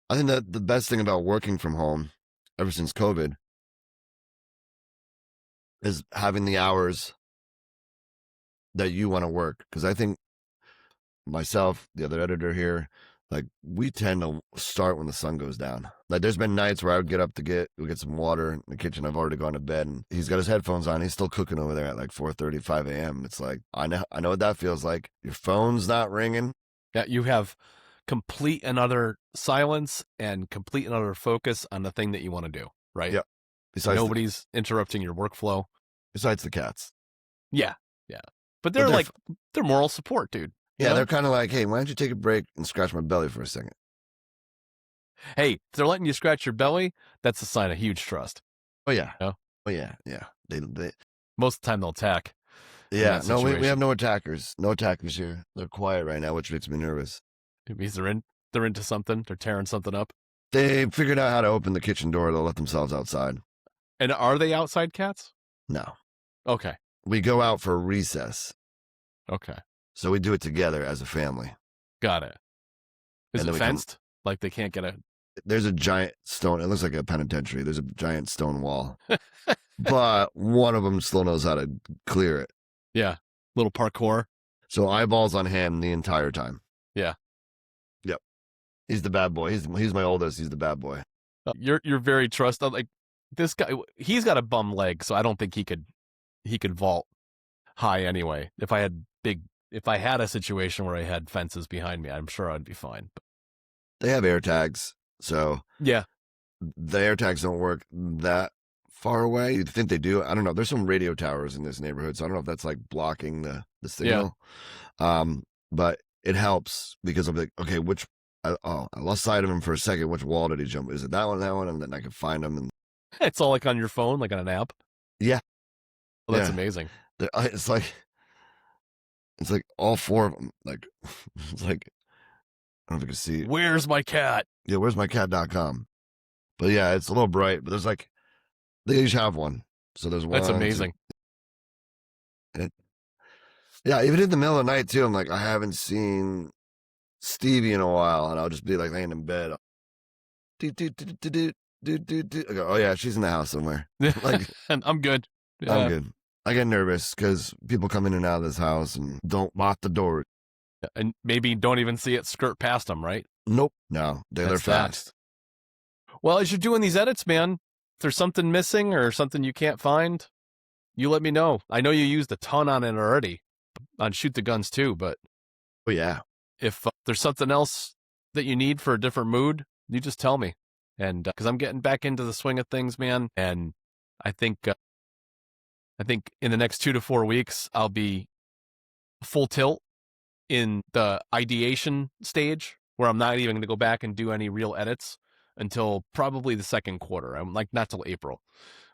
I think that the best thing about working from home ever since COVID is having the hours that you want to work. Because I think myself, the other editor here, like we tend to start when the sun goes down. Like there's been nights where I would get up to get some water in the kitchen. I've already gone to bed and he's got his headphones on. He's still cooking over there at like 4:30, 5 a.m. It's like, I know what that feels like. Your phone's not ringing. Yeah. You have complete and utter silence and complete and utter focus on the thing that you want to do, right? Yep. Besides nobody's interrupting your workflow. Besides the cats. Yeah. Yeah. But they're like, they're moral support, dude. Yeah, they're kind of like, hey, why don't you take a break and scratch my belly for a second? Hey, if they're letting you scratch your belly, that's a sign of huge trust. Oh, yeah. You know? Oh, yeah. Yeah. They most of the time they'll attack. Yeah. No, we have no attackers. No attackers here. They're quiet right now, which makes me nervous. It means they're into something. They're tearing something up. They figured out how to open the kitchen door. They'll let themselves outside. And are they outside cats? No. Okay. We go out for recess. Okay. So we do it together as a family. Got it. Is it fenced? Like they can't get a... There's a giant stone. It looks like a penitentiary. There's a giant stone wall. But one of them still knows how to clear it. Yeah. Little parkour. So eyeballs on him the entire time. Yeah. Yep. He's the bad boy. He's my oldest. He's the bad boy. You're very trusted. Like this guy, he's got a bum leg, so I don't think he could vault high anyway. If I had a situation where I had fences behind me, I'm sure I'd be fine. But they have air tags, so yeah, the air tags don't work that far away. You'd think they do. I don't know. There's some radio towers in this neighborhood, so I don't know if that's like blocking the signal. Yeah. But it helps because I'm like, okay, I lost sight of him for a second. Which wall did he jump? Is it that one? And then I can find him. And it's all like on your phone, like on an app. Yeah. Well, that's amazing. It's like all four of them. Like, it's like, I don't know if you can see. Where's my cat? Yeah, where's my cat.com. But yeah, it's a little bright, but there's like, they each have one. So there's one. That's amazing. Yeah, even in the middle of the night too, I'm like, I haven't seen Stevie in a while, and I'll just be like laying in bed. I go, oh yeah, she's in the house somewhere. Like, and I'm good. Yeah. I'm good. I get nervous because people come in and out of this house and don't lock the door. And maybe don't even see it skirt past them, right? Nope. No, they're fast. Well, as you're doing these edits, man, if there's something missing or something you can't find, you let me know. I know you used a ton on it already, on Shoot the Guns too, but oh yeah, if there's something else that you need for a different mood, you just tell me. And because I'm getting back into the swing of things, man, and I think in the next 2 to 4 weeks, I'll be full tilt in the ideation stage where I'm not even going to go back and do any real edits until probably the second quarter. I'm like, not till April.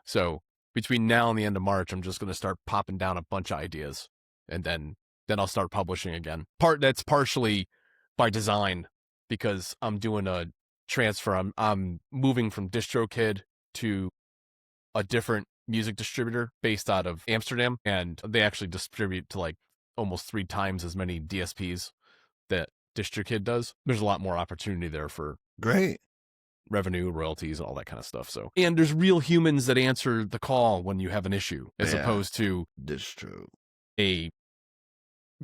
So between now and the end of March, I'm just going to start popping down a bunch of ideas, and then I'll start publishing again. That's partially by design because I'm doing a transfer. I'm moving from DistroKid to a different music distributor based out of Amsterdam, and they actually distribute to like almost 3 times as many DSPs that DistroKid does. There's a lot more opportunity there for great revenue, royalties, and all that kind of stuff. So, and there's real humans that answer the call when you have an issue, as opposed to a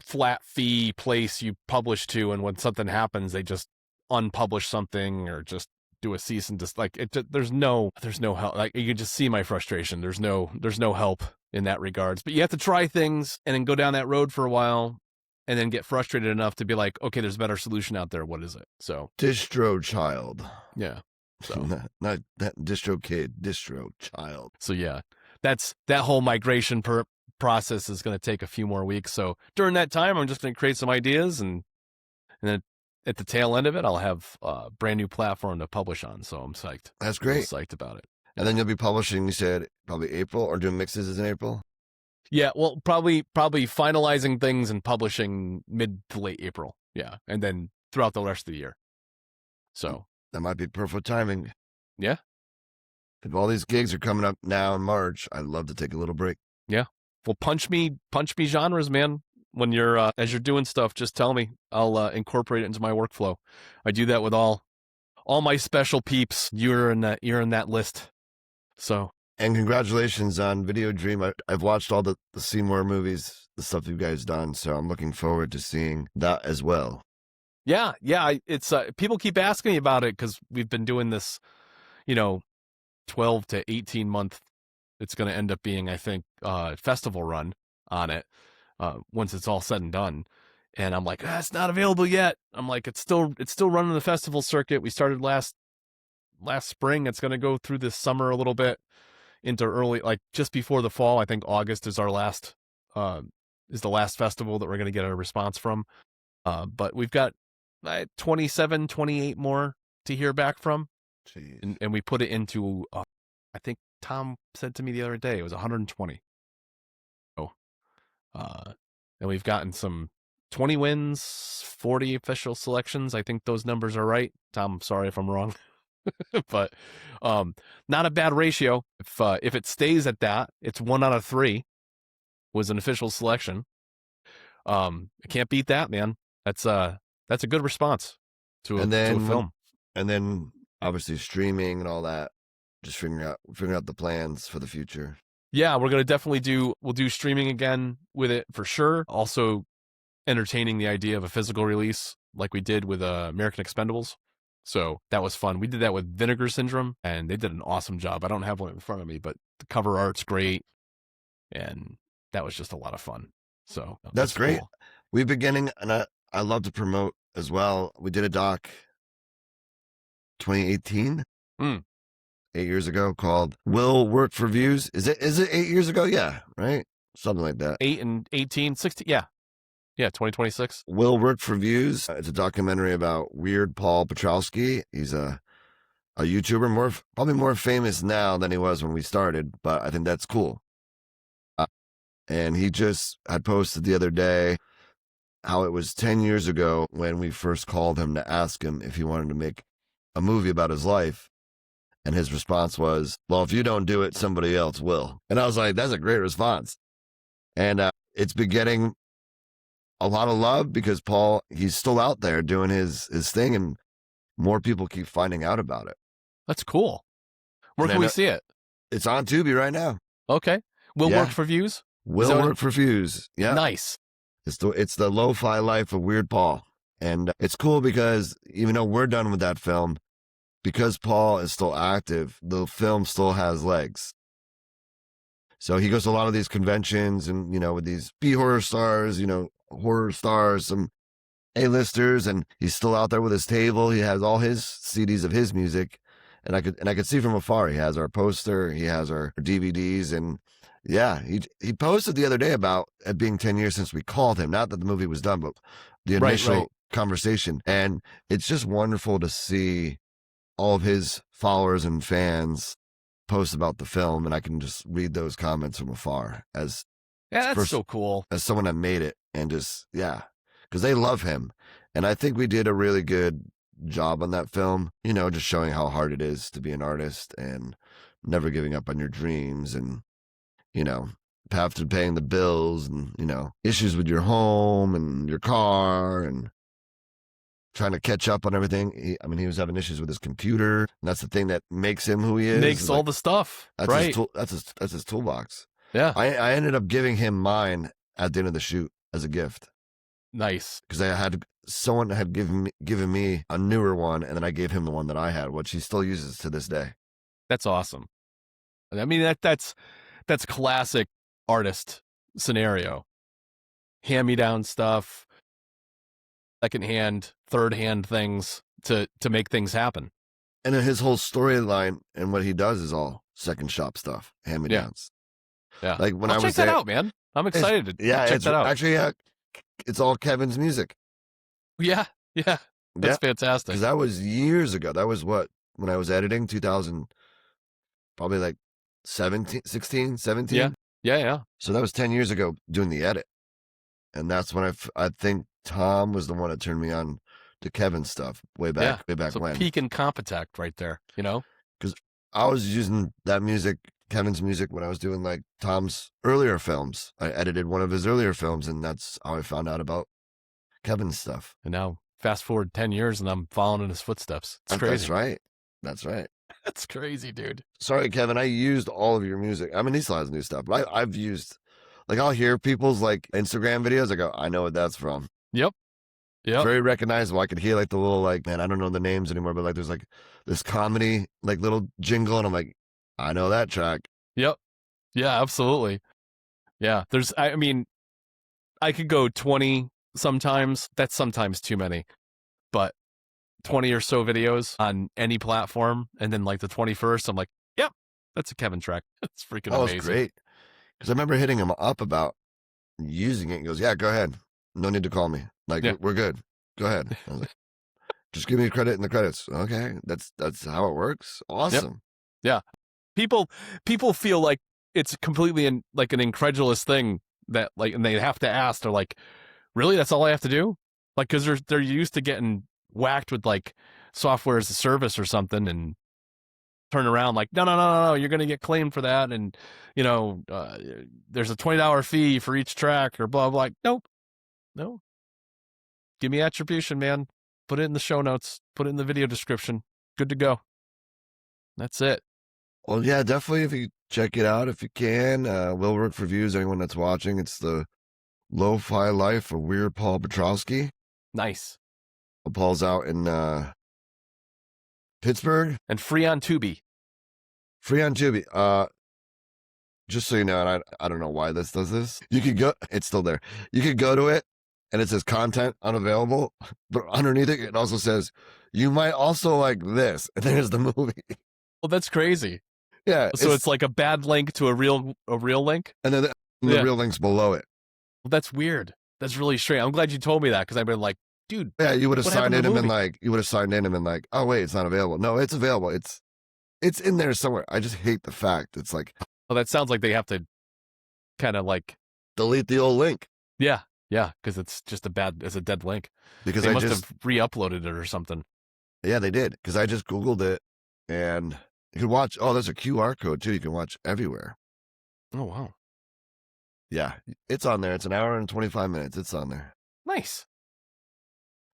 flat fee place you publish to, and when something happens, they just unpublish something or just do a cease and desist. Like there's no help. Like you can just see my frustration. There's no help in that regards. But you have to try things and then go down that road for a while, and then get frustrated enough to be like, okay, there's a better solution out there. What is it? So distro child. Yeah. So not that DistroKid, distro child. So yeah, that whole migration process is going to take a few more weeks. So during that time, I'm just going to create some ideas and then at the tail end of it, I'll have a brand new platform to publish on. So I'm psyched. That's great. I'm psyched about it. And then you'll be publishing, you said, probably April, or doing mixes in April? Yeah, well, probably finalizing things and publishing mid to late April. Yeah, and then throughout the rest of the year. So that might be perfect timing. Yeah. If all these gigs are coming up now in March, I'd love to take a little break. Yeah. Well, punch me genres, man. When you're as you're doing stuff, just tell me. I'll incorporate it into my workflow. I do that with all my special peeps. You're in that list. So. And congratulations on Video Dream. I've watched all the Seymour movies, the stuff you guys done. So I'm looking forward to seeing that as well. Yeah. It's people keep asking me about it because we've been doing this, 12 to 18 month. It's going to end up being, I think, festival run on it once it's all said and done. And I'm like, it's not available yet. I'm like, it's still running the festival circuit. We started last spring. It's going to go through this summer a little bit into early, like just before the fall. I think August is our last is the last festival that we're going to get a response from. But we've got 27, 28 more to hear back from. And we put it into I think Tom said to me the other day it was 120. Oh, and we've gotten some 20 wins, 40 official selections. I think those numbers are right. Tom, sorry if I'm wrong. But not a bad ratio. If it stays at that, it's 1 out of 3 was an official selection. I can't beat that, man. That's a good response to a film. And then obviously streaming and all that. Just figuring out the plans for the future. Yeah, we're gonna definitely we'll do streaming again with it for sure. Also entertaining the idea of a physical release like we did with American Expendables. So that was fun. We did that with Vinegar Syndrome, and they did an awesome job. I don't have one in front of me, but the cover art's great, and that was just a lot of fun. So that's great. Cool. We've been getting, and I love to promote as well. We did a doc 2018, 8 years ago, called "Will Work for Views." Is it 8 years ago? Yeah, right, something like that. 8 and 18, 16, yeah. 2026. Will Work for Views. It's a documentary about Weird Paul Petrowski. He's a YouTuber, probably more famous now than he was when we started, but I think that's cool. And he just had posted the other day how it was 10 years ago when we first called him to ask him if he wanted to make a movie about his life. And his response was, well, if you don't do it, somebody else will. And I was like, that's a great response. And it's been getting a lot of love because Paul, he's still out there doing his thing, and more people keep finding out about it. That's cool. Where can we see it? It's on Tubi right now. Okay. Will Work for Views? Will Work for Views. Yeah. Nice. It's the lo-fi life of Weird Paul. And it's cool because even though we're done with that film, because Paul is still active, the film still has legs. So he goes to a lot of these conventions and, with these B-horror stars, horror stars, some A-listers, and he's still out there with his table. He has all his CDs of his music, and I could see from afar. He has our poster, he has our DVDs, and yeah, he posted the other day about it being 10 years since we called him. Not that the movie was done, but the initial conversation. And it's just wonderful to see all of his followers and fans post about the film, and I can just read those comments from afar that's so cool. As someone that made it, and just, because they love him. And I think we did a really good job on that film, just showing how hard it is to be an artist and never giving up on your dreams, and, after paying the bills, and, issues with your home and your car and trying to catch up on everything. He was having issues with his computer, and that's the thing that makes him who he is. Makes all the stuff. That's right. That's his toolbox. Yeah. I ended up giving him mine at the end of the shoot as a gift. Nice. Because someone had given me a newer one, and then I gave him the one that I had, which he still uses to this day. That's awesome. I mean, that's classic artist scenario. Hand-me-down stuff, second-hand, third-hand things to make things happen. And then his whole storyline and what he does is all second shop stuff, hand-me-downs. Yeah. Like when I'll I was check that out, man. I'm excited to check that out. Actually, it's all Kevin's music. Yeah. That's fantastic. Because that was years ago. That was when I was editing, 2000, probably like 16, 17. Yeah. So that was 10 years ago doing the edit. And that's when I think Tom was the one that turned me on to Kevin's stuff way back so when. peak incompetech right there, you know? Because I was using that music, Kevin's music, when I was doing like Tom's earlier films. I edited one of his earlier films, and that's how I found out about Kevin's stuff. And now fast forward 10 years and I'm following in his footsteps. It's crazy. That's right. That's right. That's crazy, dude. Sorry, Kevin, I used all of your music. I mean, he still has new stuff, but I've used, like, I'll hear people's like Instagram videos. I go, I know what that's from. Yep. Very recognizable. I could hear like the little, like, man, I don't know the names anymore, but like there's like this comedy, like little jingle, and I'm like, I know that track. Yep. Yeah, absolutely. Yeah. I mean, I could go 20 sometimes. That's sometimes too many, but 20 or so videos on any platform. And then like the 21st, I'm like, yep, that's a Kevin track. It's freaking amazing. That was great. Because I remember hitting him up about using it. He goes, yeah, go ahead. No need to call me. Like, we're good. Go ahead. I was like, just give me credit in the credits. Okay. That's how it works. Awesome. Yep. Yeah. People feel like it's completely like an incredulous thing that like, and they have to ask, they're like, really? That's all I have to do? Like, cause they're used to getting whacked with like software as a service or something, and turn around like, no, you're going to get claimed for that. And, you know, there's a $20 fee for each track or blah, blah. Like, nope. No. Give me attribution, man. Put it in the show notes. Put it in the video description. Good to go. That's it. Well, yeah, definitely. If you check it out, if you can, Will Work for Views, anyone that's watching, it's the Lo-Fi Life of Weird Paul Petrowski. Nice. Paul's out in Pittsburgh. And free on Tubi. Free on Tubi. Just so you know, and I don't know why this does this. You could go, it's still there. You could go to it, and it says content unavailable, but underneath it, it also says, you might also like this. And there's the movie. Well, that's crazy. Yeah. So it's like a bad link to a real link? And then the real link's below it. Well, that's weird. That's really strange. I'm glad you told me that, because I've been like, dude. Yeah, you would have signed in and been like, oh wait, it's not available. No, it's available. It's in there somewhere. I just hate the fact it's like, well, that sounds like they have to kind of like delete the old link. Yeah, because it's just it's a dead link. Because they must have re-uploaded it or something. Yeah, they did. Because I just Googled it, and you can watch. Oh, there's a QR code too. You can watch everywhere. Oh wow. Yeah, it's on there. It's an hour and 25 minutes. It's on there. Nice.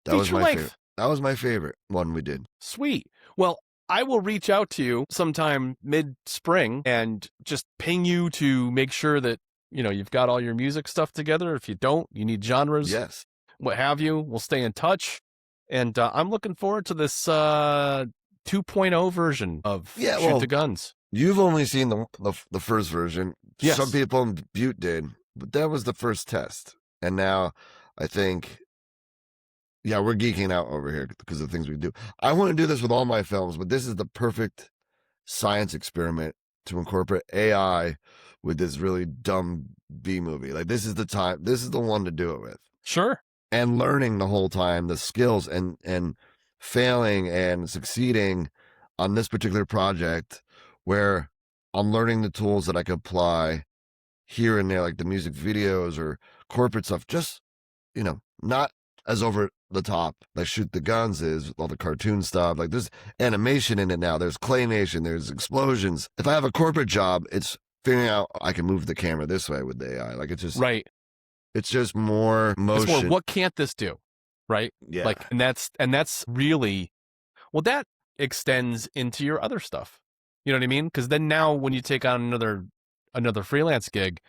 That was my favorite. That was my favorite one we did. Sweet. Well, I will reach out to you sometime mid-spring and just ping you to make sure that, you know, you've got all your music stuff together. If you don't, you need genres. Yes. What have you. We'll stay in touch. And I'm looking forward to this 2.0 version of Shoot the Guns. You've only seen the first version. Yes. Some people in Butte did, but that was the first test. And now I think, yeah, we're geeking out over here because of the things we do. I want to do this with all my films, but this is the perfect science experiment to incorporate AI with this really dumb B movie. Like, this is the time. This is the one to do it with. Sure. And learning the whole time the skills and failing and succeeding on this particular project, where I'm learning the tools that I could apply here and there, like the music videos or corporate stuff. Just, you know, not as over the top like Shoot the Guns is, with all the cartoon stuff. Like, there's animation in it now. There's claymation. There's explosions. If I have a corporate job, it's figuring out I can move the camera this way with the AI. Like, it's just right. It's just more motion. It's more, what can't this do? Right. Yeah. Like, and that's really, well, that extends into your other stuff. You know what I mean? Because then now when you take on another freelance gig,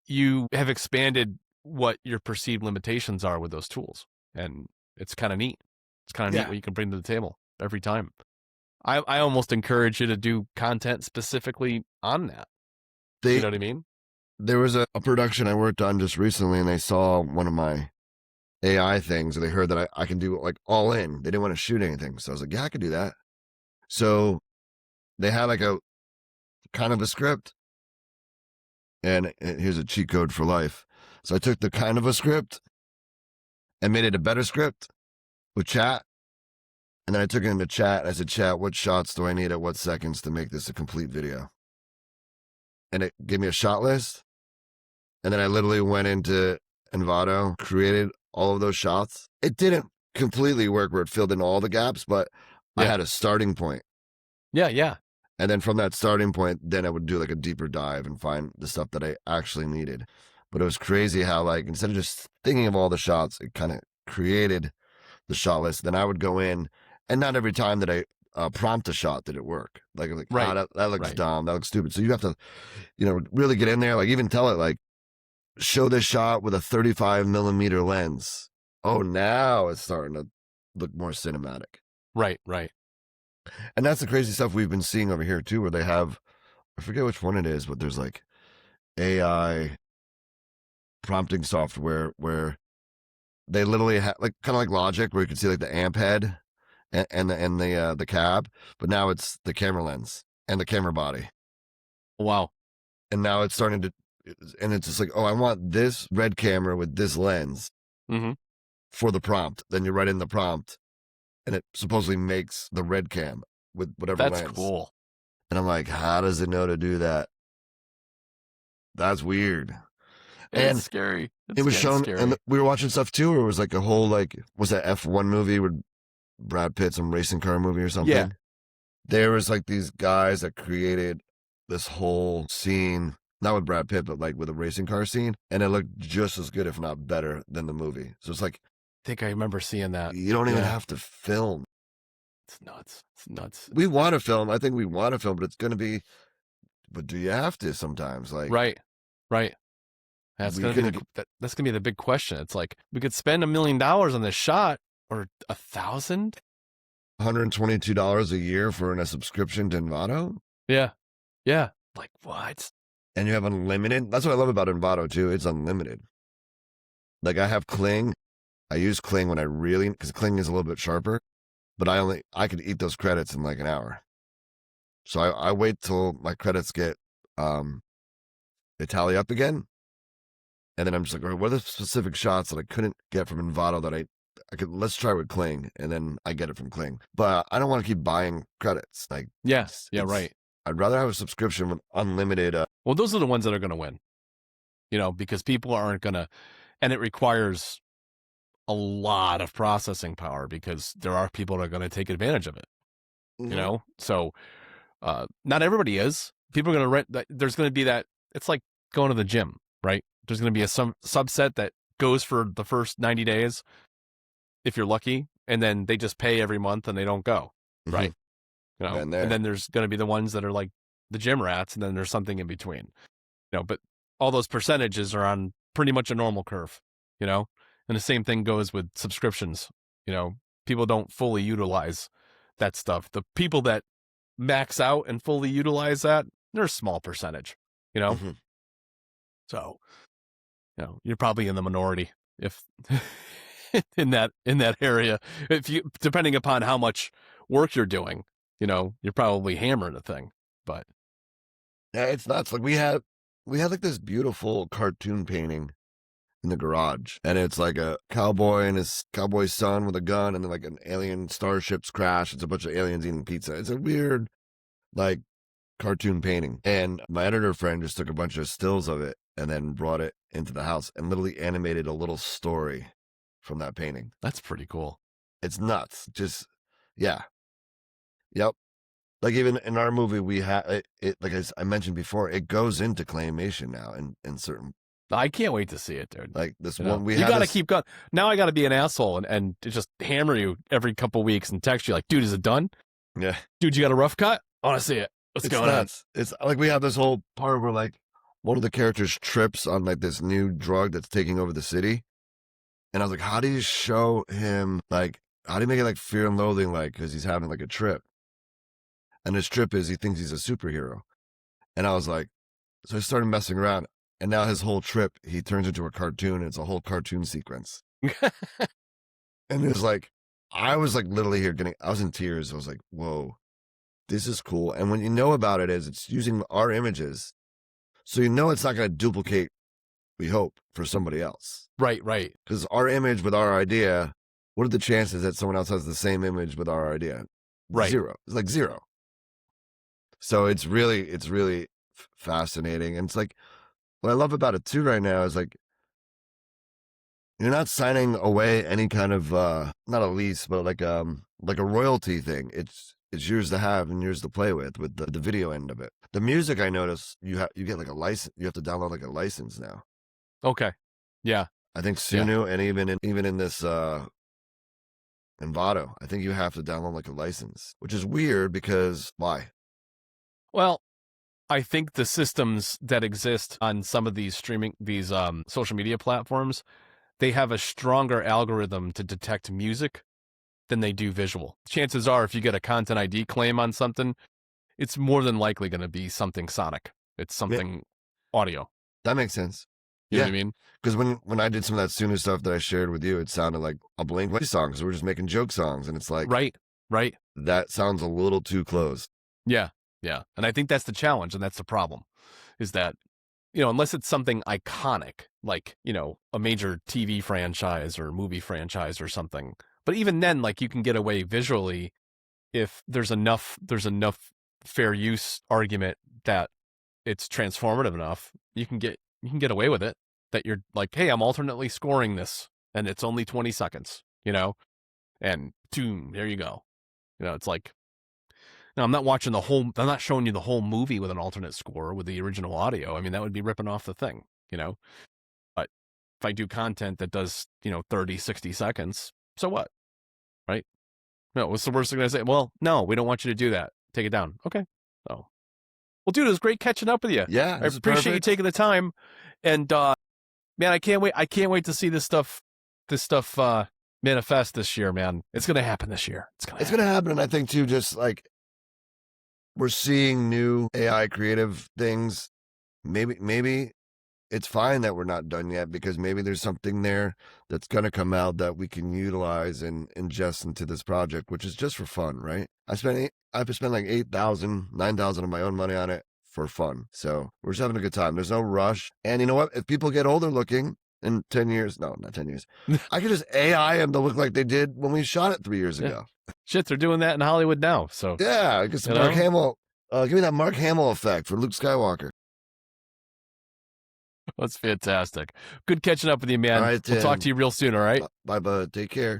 you have expanded what your perceived limitations are with those tools. And it's kind of neat. It's kind of neat what you can bring to the table every time. I almost encourage you to do content specifically on that. You know what I mean? There was a production I worked on just recently, and they saw one of my AI things, and they heard that I can do like all in. They didn't want to shoot anything. So I was like, yeah, I could do that. So they had like a kind of a script, and here's a cheat code for life. So I took the kind of a script and made it a better script with chat. And then I took it into chat. And I said, chat, what shots do I need at what seconds to make this a complete video? And it gave me a shot list. And then I literally went into Envato, created all of those shots. It didn't completely work where it filled in all the gaps, but I had a starting point. Yeah. And then from that starting point, then I would do like a deeper dive and find the stuff that I actually needed. But it was crazy how, like, instead of just thinking of all the shots, it kind of created the shot list. Then I would go in, and not every time that I prompt a shot did it work. Like right. Oh, that looks dumb, that looks stupid. So you have to, really get in there, like even tell it, like, show this shot with a 35 millimeter lens. Oh, now it's starting to look more cinematic. Right. And that's the crazy stuff we've been seeing over here too, where they have, I forget which one it is, but there's like AI prompting software where they literally have, like, kind of like Logic, where you can see like the amp head and the cab, but now it's the camera lens and the camera body. Wow. And now it's starting to, and it's just like, oh, I want this red camera with this lens for the prompt. Then you write in the prompt, and it supposedly makes the red cam with whatever lens. That's cool. And I'm like, how does it know to do that? That's weird. It's scary. It was shown, scary. and we were watching stuff too, where it was like a whole, like, was that F1 movie with Brad Pitt, some racing car movie or something? Yeah. There was like these guys that created this whole scene, not with Brad Pitt, but like with a racing car scene, and it looked just as good, if not better, than the movie. So it's like, I think I remember seeing that. You don't even have to film. It's nuts. We want to film. I think we want to film, but it's going to be, but do you have to sometimes? Like, right. That's going to be the big question. It's like, we could spend $1 million on this shot, or 1,000, $122 a year for a subscription to Envato. Yeah. Like, what? And you have unlimited. That's what I love about Envato too. It's unlimited. Like, I have Kling. I use Kling when because Kling is a little bit sharper, but I could eat those credits in like an hour. So I wait till my credits get, they tally up again. And then I'm just like, all right, what are the specific shots that I couldn't get from Envato that I could, let's try with Kling, and then I get it from Kling. But I don't want to keep buying credits. Like, right. I'd rather have a subscription with unlimited. Well, those are the ones that are going to win, because people aren't going to, and it requires a lot of processing power, because there are people that are going to take advantage of it, So not everybody is. People are going to rent that. There's going to be that. It's like going to the gym, right? There's going to be a subset that goes for the first 90 days, if you're lucky, and then they just pay every month and they don't go, right? And then there's going to be the ones that are like the gym rats, and then there's something in between, but all those percentages are on pretty much a normal curve, and the same thing goes with subscriptions. People don't fully utilize that stuff. The people that max out and fully utilize that, they're a small percentage, So, you're probably in the minority if in that area, depending upon how much work you're doing, you're probably hammering a thing. But yeah, it's nuts. Like, we had like this beautiful cartoon painting in the garage, and it's like a cowboy and his cowboy son with a gun, and then like an alien starships crash. It's a bunch of aliens eating pizza. It's a weird, like, cartoon painting. And my editor friend just took a bunch of stills of it and then brought it into the house and literally animated a little story from that painting. That's pretty cool. It's nuts. Just, yeah. Yep. Like, even in our movie, we have it, like I mentioned before, it goes into claymation now in certain. I can't wait to see it, dude. Like this one, you got to keep going. Now I got to be an asshole and just hammer you every couple weeks and text you like, dude, is it done? Yeah. Dude, you got a rough cut? I want to see it. What's going on? It's like, we have this whole part where, like, one of the characters trips on like this new drug that's taking over the city. And I was like, how do you show him, like, how do you make it like Fear and Loathing, like, because he's having like a trip? And his trip is he thinks he's a superhero. And I was like, so I started messing around. And now his whole trip, he turns into a cartoon. And it's a whole cartoon sequence. And it's like, I was like literally here I was in tears. I was like, whoa, this is cool. And when you know about it, is it's using our images. So it's not going to duplicate, we hope, for somebody else. Right. Because our image with our idea what are the chances that someone else has the same image with our idea? Right. Zero. It's like zero. So it's really fascinating. And it's like, what I love about it too right now is like, you're not signing away any kind of, not a lease, but like a royalty thing. It's yours to have and yours to play with the video end of it. The music, I notice you get like a license. You have to download like a license now. Okay. Yeah. I think Sunu and even in this, Envato, I think you have to download like a license, which is weird because why? Well, I think the systems that exist on some of these social media platforms, they have a stronger algorithm to detect music than they do visual. Chances are, if you get a content ID claim on something, it's more than likely going to be something sonic. It's something audio. That makes sense. You know what I mean? Because when I did some of that Sunu stuff that I shared with you, it sounded like a Blink-182 song because we're just making joke songs, and it's like right. That sounds a little too close. Yeah. And I think that's the challenge, and that's the problem, is that, unless it's something iconic, like, a major TV franchise or movie franchise or something. But even then, like, you can get away visually if there's enough fair use argument that it's transformative enough. You can get away with it, that you're like, hey, I'm alternately scoring this and it's only 20 seconds, and boom, there you go. It's like, no, I'm not showing you the whole movie with an alternate score with the original audio. I mean, that would be ripping off the thing, but if I do content that does, 30, 60 seconds, so what? Right? No, what's the worst thing I say? Well, no, we don't want you to do that. Take it down. Okay. Oh, well, dude, it was great catching up with you. Yeah. I appreciate you taking the time. And, man, I can't wait to see this stuff manifest this year, man. It's going to happen this year. It's going to happen. And I think too, just like we're seeing new AI creative things. Maybe it's fine that we're not done yet, because maybe there's something there that's going to come out that we can utilize and ingest into this project, which is just for fun, right? I've spent like 8,000, 9,000 of my own money on it for fun. So we're just having a good time. There's no rush. And you know what? If people get older looking in 10 years, no, not 10 years, I could just AI them to look like they did when we shot it 3 years ago. Shit, they're doing that in Hollywood now. So yeah, I guess Mark Hamill, give me that Mark Hamill effect for Luke Skywalker. That's fantastic. Good catching up with you, man. All right, we'll talk to you real soon, all right? Bye, bud. Take care.